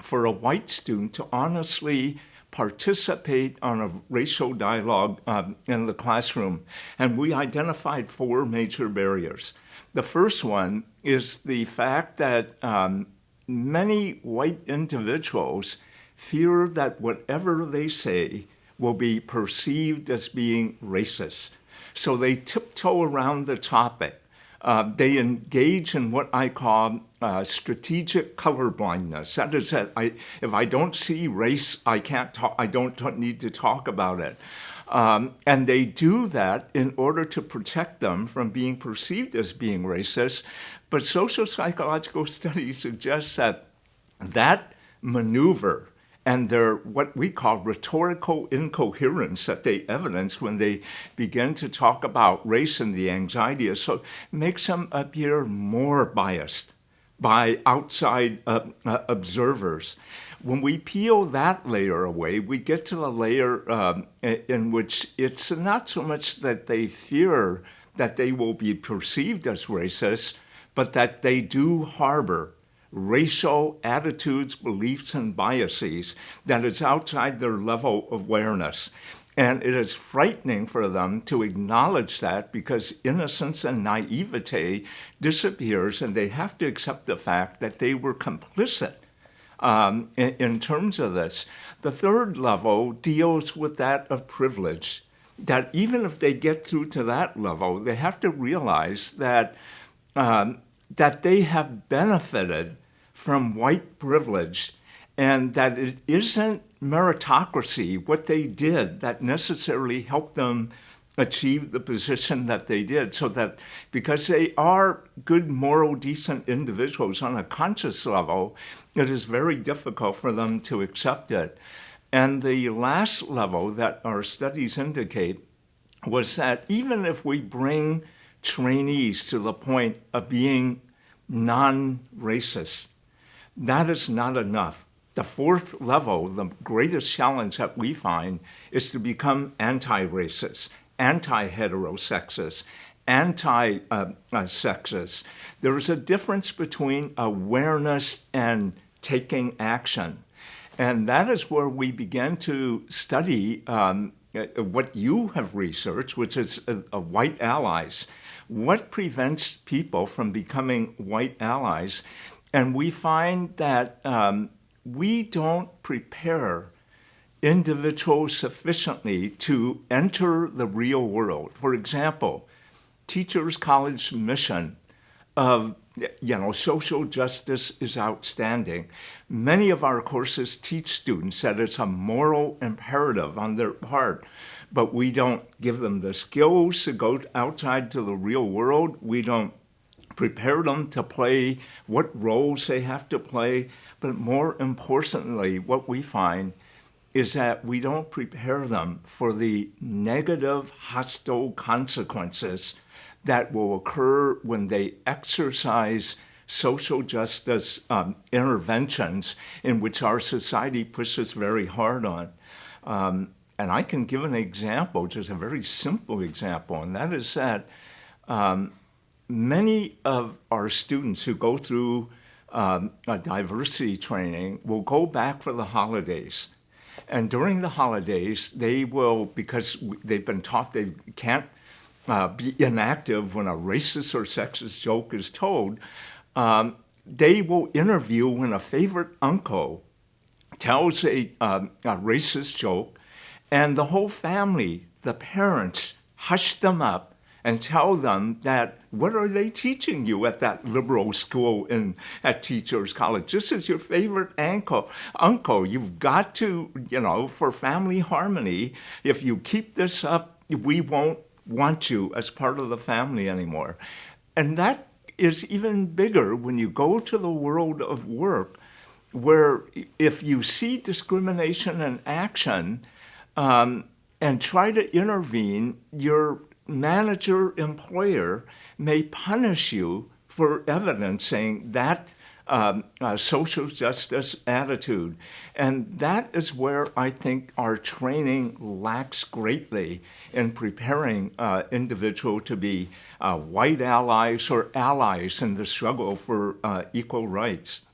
Speaker 6: for a white student to honestly participate on a racial dialogue in the classroom. And we identified 4 major barriers. The first one is the fact that many white individuals fear that whatever they say will be perceived as being racist. So they tiptoe around the topic. They engage in what I call strategic colorblindness. That is that if I don't see race, I can't talk. I don't need to talk about it. And they do that in order to protect them from being perceived as being racist. But social psychological studies suggest that that maneuver and their what we call rhetorical incoherence that they evidence when they begin to talk about race and the anxiety, so makes them appear more biased by outside observers. When we peel that layer away, we get to the layer in which it's not so much that they fear that they will be perceived as racist, but that they do harbor racial attitudes, beliefs, and biases that is outside their level of awareness. And it is frightening for them to acknowledge that because innocence and naivete disappears and they have to accept the fact that they were complicit in terms of this. The third level deals with that of privilege, that even if they get through to that level, they have to realize that that they have benefited from white privilege and that it isn't meritocracy, what they did, that necessarily helped them achieve the position that they did. So that because they are good, moral, decent individuals on a conscious level, it is very difficult for them to accept it. And the last level that our studies indicate was that even if we bring trainees to the point of being non-racist, that is not enough. The fourth level, the greatest challenge that we find, is to become anti-racist, anti-heterosexist, anti-sexist. There is a difference between awareness and taking action. And that is where we began to study what you have researched, which is white allies. What prevents people from becoming white allies? And we find that we don't prepare individuals sufficiently to enter the real world. For example, Teachers College mission of social justice is outstanding. Many of our courses teach students that it's a moral imperative on their part, but we don't give them the skills to go outside to the real world. We don't prepare them to play what roles they have to play. But more importantly, what we find is that we don't prepare them for the negative, hostile consequences that will occur when they exercise social justice interventions in which our society pushes very hard on. And I can give an example, just a very simple example, and that is that many of our students who go through a diversity training will go back for the holidays. And during the holidays, they will, because they've been taught they can't be inactive when a racist or sexist joke is told, they will interview when a favorite uncle tells a racist joke, and the whole family, the parents, hush them up and tell them that, what are they teaching you at that liberal school at Teachers College? This is your favorite uncle. You've got to, for family harmony, if you keep this up, we won't want you as part of the family anymore. And that is even bigger when you go to the world of work, where if you see discrimination in action and try to intervene, your manager-employer may punish you for evidencing that social justice attitude. And that is where I think our training lacks greatly in preparing individuals to be white allies or allies in the struggle for equal rights.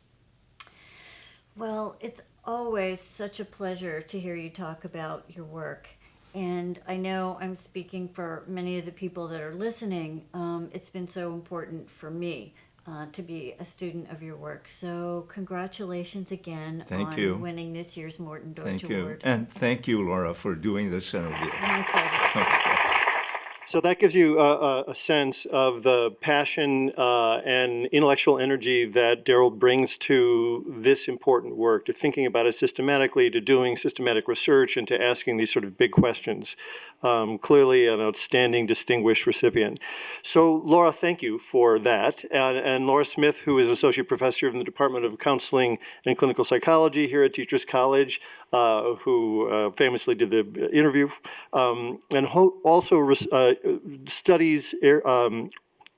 Speaker 5: Well, it's always such a pleasure to hear you talk about your work. And I know I'm speaking for many of the people that are listening. It's been so important for me to be a student of your work. So congratulations again on winning this year's Morton Deutsch Award.
Speaker 6: And thank you, Laura, for doing this interview.
Speaker 5: My pleasure.
Speaker 2: So that gives you a sense of the passion and intellectual energy that Daryl brings to this important work, to thinking about it systematically, to doing systematic research, and to asking these sort of big questions. Clearly an outstanding, distinguished recipient. So Laura, thank you for that. And Laura Smith, who is Associate Professor in the Department of Counseling and Clinical Psychology here at Teachers College, who famously did the interview, and also studies,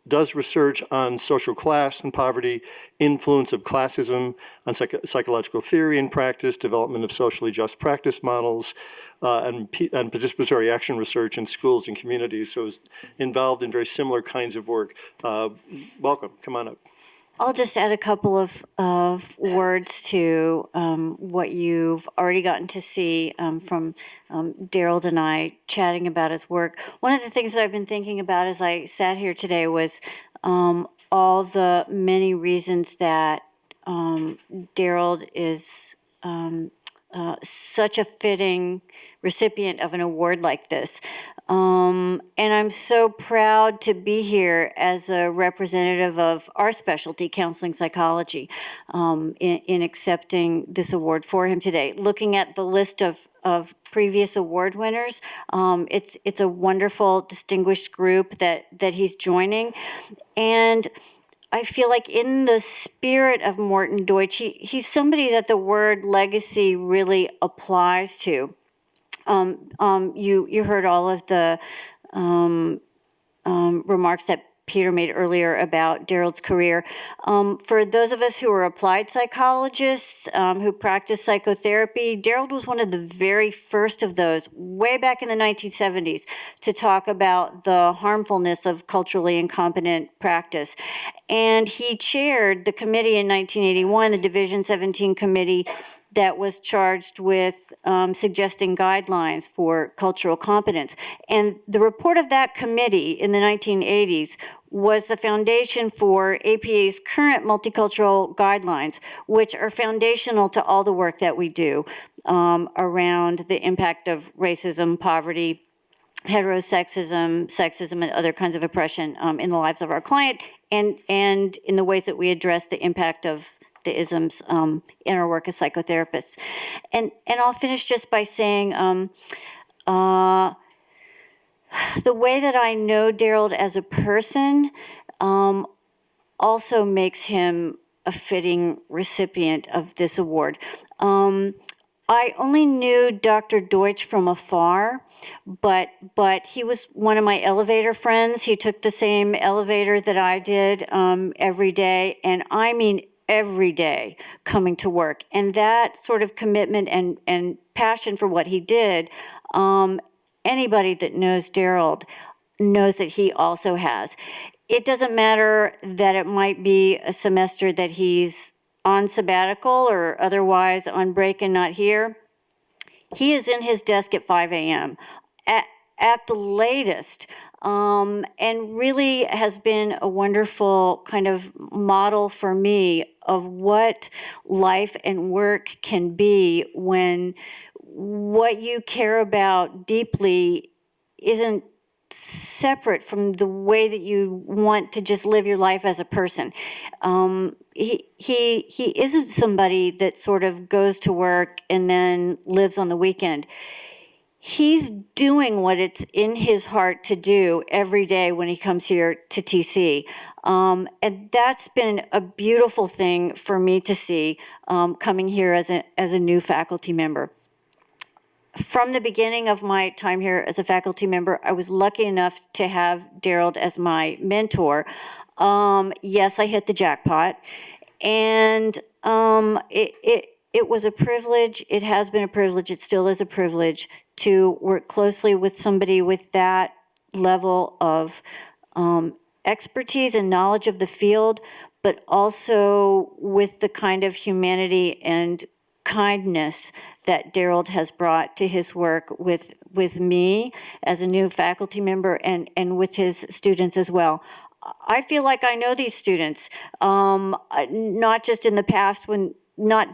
Speaker 2: does research on social class and poverty, influence of classism on psychological theory and practice, development of socially just practice models, and participatory action research in schools and communities. So is involved in very similar kinds of work. Welcome, come on up.
Speaker 5: I'll just add a couple of words to what you've already gotten to see from Daryl and I chatting about his work. One of the things that I've been thinking about as I sat here today was all the many reasons that Daryl is such a fitting recipient of an award like this. And I'm so proud to be here as a representative of our specialty, counseling psychology, in accepting this award for him today. Looking at the list of previous award winners, it's a wonderful, distinguished group that he's joining. And I feel like in the spirit of Morton Deutsch, he's somebody that the word legacy really applies to. You heard all of the remarks that Peter made earlier about Daryl's career. For those of us who are applied psychologists who practice psychotherapy, Daryl was one of the very first of those, way back in the 1970s, to talk about the harmfulness of culturally incompetent practice. And he chaired the committee in 1981, the Division 17 committee, that was charged with suggesting guidelines for cultural competence. And the report of that committee in the 1980s was the foundation for APA's current multicultural guidelines, which are foundational to all the work that we do around the impact of racism, poverty, heterosexism, sexism, and other kinds of oppression in the lives of our client, and in the ways that we address the impact of the isms in our work as psychotherapists. And I'll finish just by saying the way that I know Daryl as a person also makes him a fitting recipient of this award. I only knew Dr. Deutsch from afar, but he was one of my elevator friends. He took the same elevator that I did every day, and I mean every day coming to work. And that sort of commitment and passion for what he did, anybody that knows Daryl knows that he also has. It doesn't matter that it might be a semester that he's on sabbatical or otherwise on break and not here. He is in his desk at 5 a.m. at the latest, and really has been a wonderful kind of model for me of what life and work can be when what you care about deeply isn't separate from the way that you want to just live your life as a person. He isn't somebody that sort of goes to work and then lives on the weekend. He's doing what it's in his heart to do every day when he comes here to TC. And that's been a beautiful thing for me to see coming here as a new faculty member. From the beginning of my time here as a faculty member, I was lucky enough to have Daryl as my mentor. Yes, I hit the jackpot, and it was a privilege. It has been a privilege. It still is a privilege to work closely with somebody with that level of expertise and knowledge of the field, but also with the kind of humanity and kindness that Daryl has brought to his work with me as a new faculty member and with his students as well. I feel like I know these students, not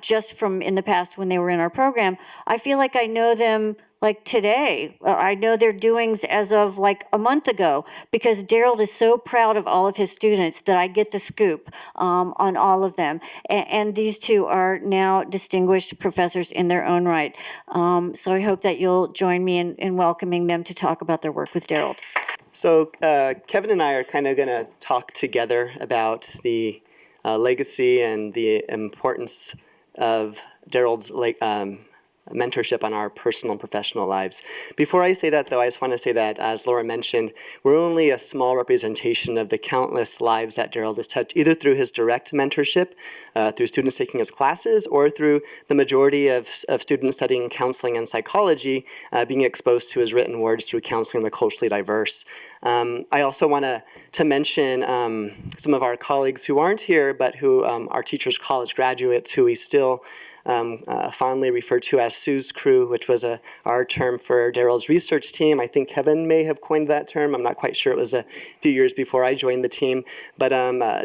Speaker 5: just from in the past when they were in our program. I feel like I know them like today. I know their doings as of like a month ago, because Daryl is so proud of all of his students that I get the scoop on all of them. And these two are now distinguished professors in their own right. So I hope that you'll join me in welcoming them to talk about their work with Daryl.
Speaker 7: So Kevin and I are kind of going to talk together about the legacy and the importance of Daryl's mentorship on our personal and professional lives. Before I say that, though, I just want to say that, as Laura mentioned, we're only a small representation of the countless lives that Daryl has touched, either through his direct mentorship, through students taking his classes, or through the majority of students studying counseling and psychology being exposed to his written words through Counseling the Culturally Diverse. I also want to mention some of our colleagues who aren't here, but who are teachers, college graduates, who we still fondly refer to as Sue's crew, which was our term for Daryl's research team. I think Kevin may have coined that term. I'm not quite sure. It was a few years before I joined the team. But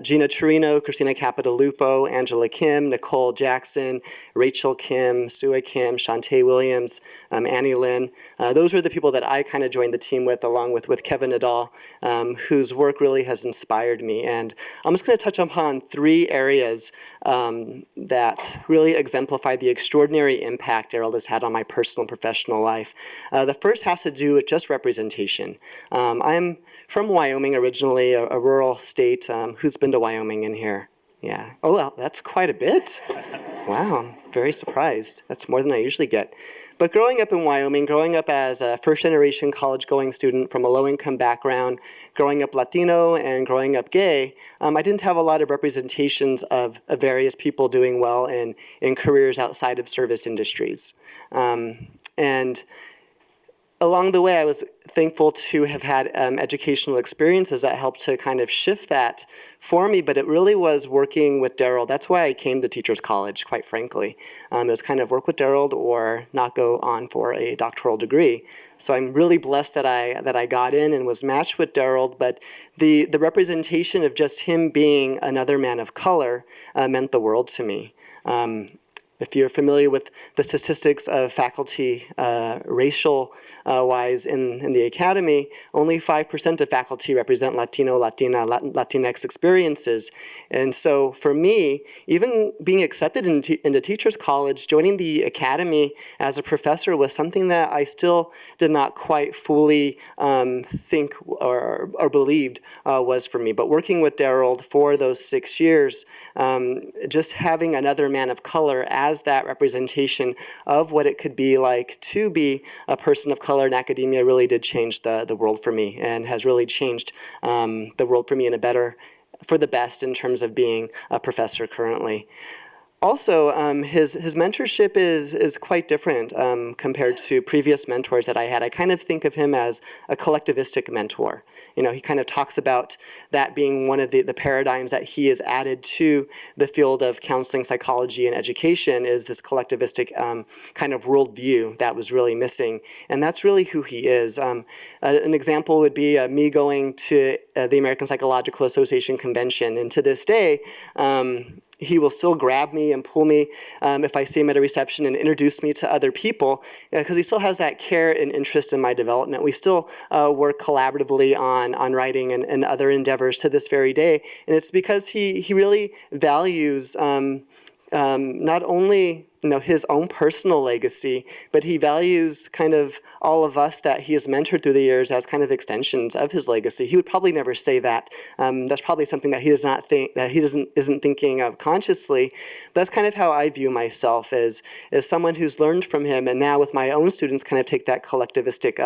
Speaker 7: Gina Torino, Christina Capitalupo, Angela Kim, Nicole Jackson, Rachel Kim, Sue Kim, Shantae Williams, Annie Lynn. Those were the people that I kind of joined the team with, along with Kevin Nadal, whose work really has inspired me. And I'm just going to touch upon 3 areas that really exemplify the extraordinary impact Daryl has had on my personal and professional life. The first has to do with just representation. I'm from Wyoming originally, a rural state. Who's been to Wyoming in here? Yeah. Oh, well, that's quite a bit. Wow, very surprised. That's more than I usually get. But growing up in Wyoming, growing up as a first-generation college-going student from a low-income background, growing up Latino and growing up gay, I didn't have a lot of representations of various people doing well in careers outside of service industries. And along the way, I was thankful to have had educational experiences that helped to kind of shift that for me, but it really was working with Daryl. That's why I came to Teachers College, quite frankly. It was kind of work with Daryl or not go on for a doctoral degree. So I'm really blessed that I got in and was matched with Daryl, but the representation of just him being another man of color meant the world to me. If you're familiar with the statistics of faculty racial-wise in the academy, only 5% of faculty represent Latino, Latina, Latinx experiences. And so for me, even being accepted into Teachers College, joining the academy as a professor was something that I still did not quite fully think or believed was for me. But working with Daryl for those 6 years, just having another man of color as that representation of what it could be like to be a person of color in academia really did change the world for me, and has really changed the world for me for the best in terms of being a professor currently. Also, his mentorship is quite different compared to previous mentors that I had. I kind of think of him as a collectivistic mentor. You know, he kind of talks about that being one of the paradigms that he has added to the field of counseling, psychology, and education, is this collectivistic kind of worldview that was really missing. And that's really who he is. An example would be me going to the American Psychological Association convention. And to this day, he will still grab me and pull me if I see him at a reception and introduce me to other people, because he still has that care and interest in my development. We still work collaboratively on writing and other endeavors to this very day, and it's because he really values not only his own personal legacy, but he values kind of all of us that he has mentored through the years as kind of extensions of his legacy. He would probably never say that. That's probably something that he does not think, that he isn't thinking of consciously. But that's kind of how I view myself, as someone who's learned from him, and now with my own students kind of take that collectivistic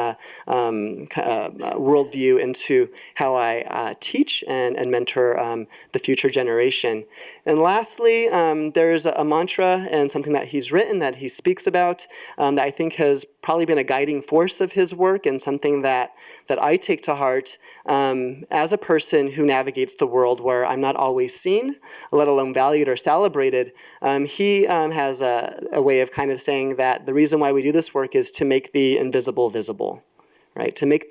Speaker 7: worldview into how I teach and mentor the future generation. And lastly, there's a mantra and something that he's written, that he speaks about, that I think has probably been a guiding force of his work, and something that I take to heart as a person who navigates the world where I'm not always seen, let alone valued or celebrated. He has a way of kind of saying that the reason why we do this work is to make the invisible visible, right? To make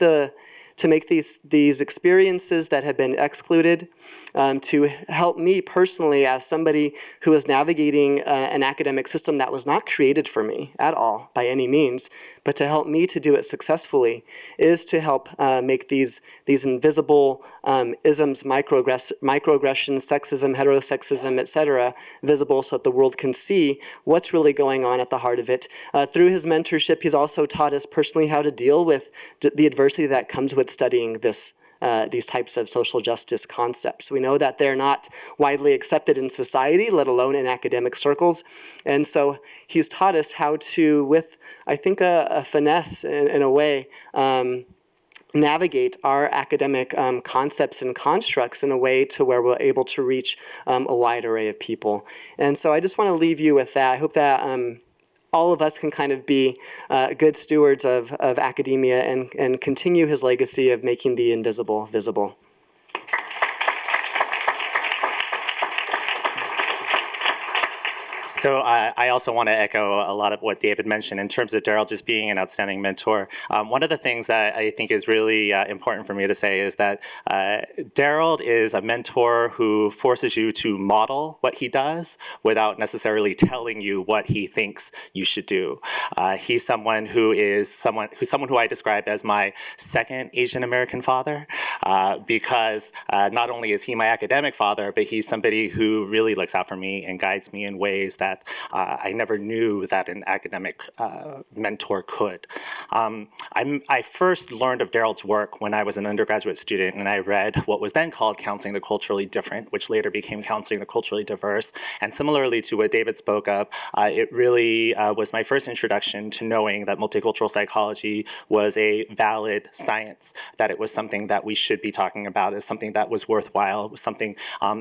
Speaker 7: these experiences that have been excluded, to help me personally as somebody who is navigating an academic system that was not created for me at all by any means, but to help me to do it successfully, is to help make these invisible isms, microaggressions, sexism, heterosexism, etc., visible, so that the world can see what's really going on at the heart of it. Through his mentorship, he's also taught us personally how to deal with the adversity that comes with studying these types of social justice concepts. We know that they're not widely accepted in society, let alone in academic circles. And so he's taught us how to, with, I think, a finesse in a way, navigate our academic concepts and constructs in a way to where we're able to reach a wide array of people. And so I just want to leave you with that. I hope that all of us can kind of be good stewards of academia and continue his legacy of making the invisible visible.
Speaker 8: So I also want to echo a lot of what David mentioned in terms of Daryl just being an outstanding mentor. One of the things that I think is really important for me to say is that Daryl is a mentor who forces you to model what he does without necessarily telling you what he thinks you should do. He's someone who I describe as my second Asian American father, because not only is he my academic father, but he's somebody who really looks out for me and guides me in ways that I never knew that an academic mentor could. I first learned of Daryl's work when I was an undergraduate student, and I read what was then called Counseling the Culturally Different, which later became Counseling the Culturally Diverse. And similarly to what David spoke of, it really was my first introduction to knowing that multicultural psychology was a valid science, that it was something that we should be talking about, as something that was worthwhile, was something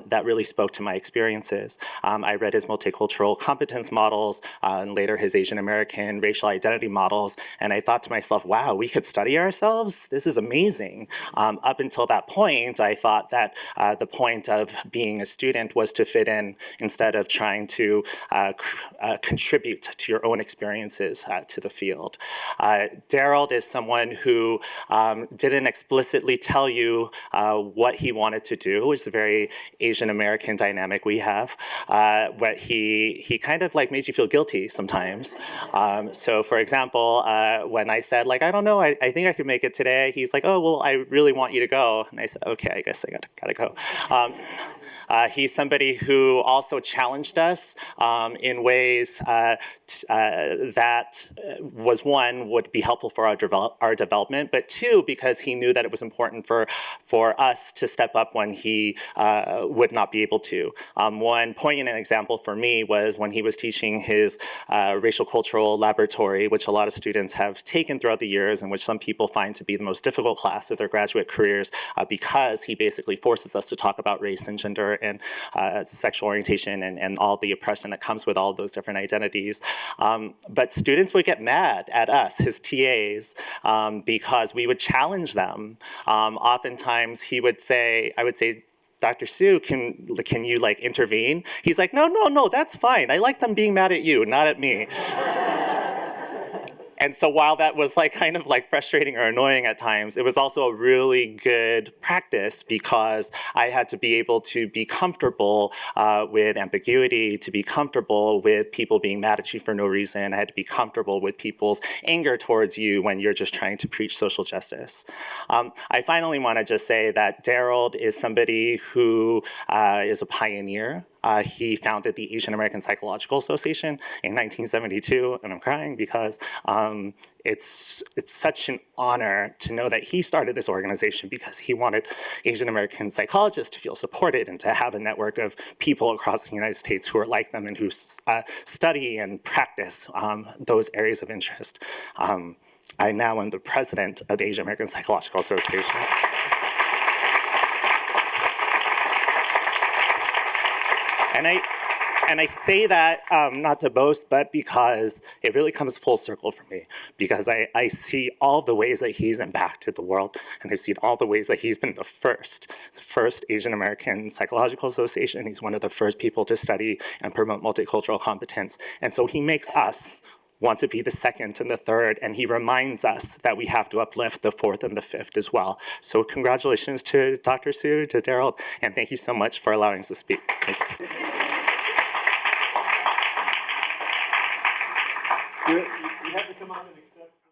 Speaker 8: that really spoke to my experiences. I read his multicultural competence models, and later his Asian American racial identity models, and I thought to myself, wow, we could study ourselves? This is amazing. Up until that point, I thought that the point of being a student was to fit in instead of trying to contribute to your own experiences to the field. Daryl is someone who didn't explicitly tell you what he wanted to do. It's a very Asian American dynamic we have, but he kind of like made you feel guilty sometimes. So for example, when I said like, I don't know, I think I could make it today, he's like, oh, well, I really want you to go. And I said, okay, I guess I gotta go. He's somebody who also challenged us in ways that was, one, would be helpful for our development, but two, because he knew that it was important for us to step up when he would not be able to. One poignant example for me was when he was teaching his racial cultural laboratory, which a lot of students have taken throughout the years, and which some people find to be the most difficult class of their graduate careers, because he basically forces us to talk about race and gender and sexual orientation and all the oppression that comes with all of those different identities. But students would get mad at us, his TAs, because we would challenge them. Oftentimes he would say, I would say, Dr. Su, can you like intervene? He's like, no, that's fine. I like them being mad at you, not at me. And so while that was like kind of like frustrating or annoying at times, it was also a really good practice because I had to be able to be comfortable with ambiguity, to be comfortable with people being mad at you for no reason. I had to be comfortable with people's anger towards you when you're just trying to preach social justice. I finally want to just say that Daryl is somebody who is a pioneer. He founded the Asian American Psychological Association in 1972, and I'm crying because it's such an honor to know that he started this organization because he wanted Asian American psychologists to feel supported and to have a network of people across the United States who are like them and who study and practice those areas of interest. I now am the president of the Asian American Psychological Association. And I say that not to boast, but because it really comes full circle for me. Because I see all the ways that he's impacted the world, and I've seen all the ways that he's been the first Asian American Psychological Association. He's one of the first people to study and promote multicultural competence. And so he makes us want to be the second and the third, and he reminds us that we have to uplift the fourth and the fifth as well. So congratulations to Dr. Sue, to Daryl, and thank you so much for allowing us to speak. Thank you.
Speaker 2: You have to come up and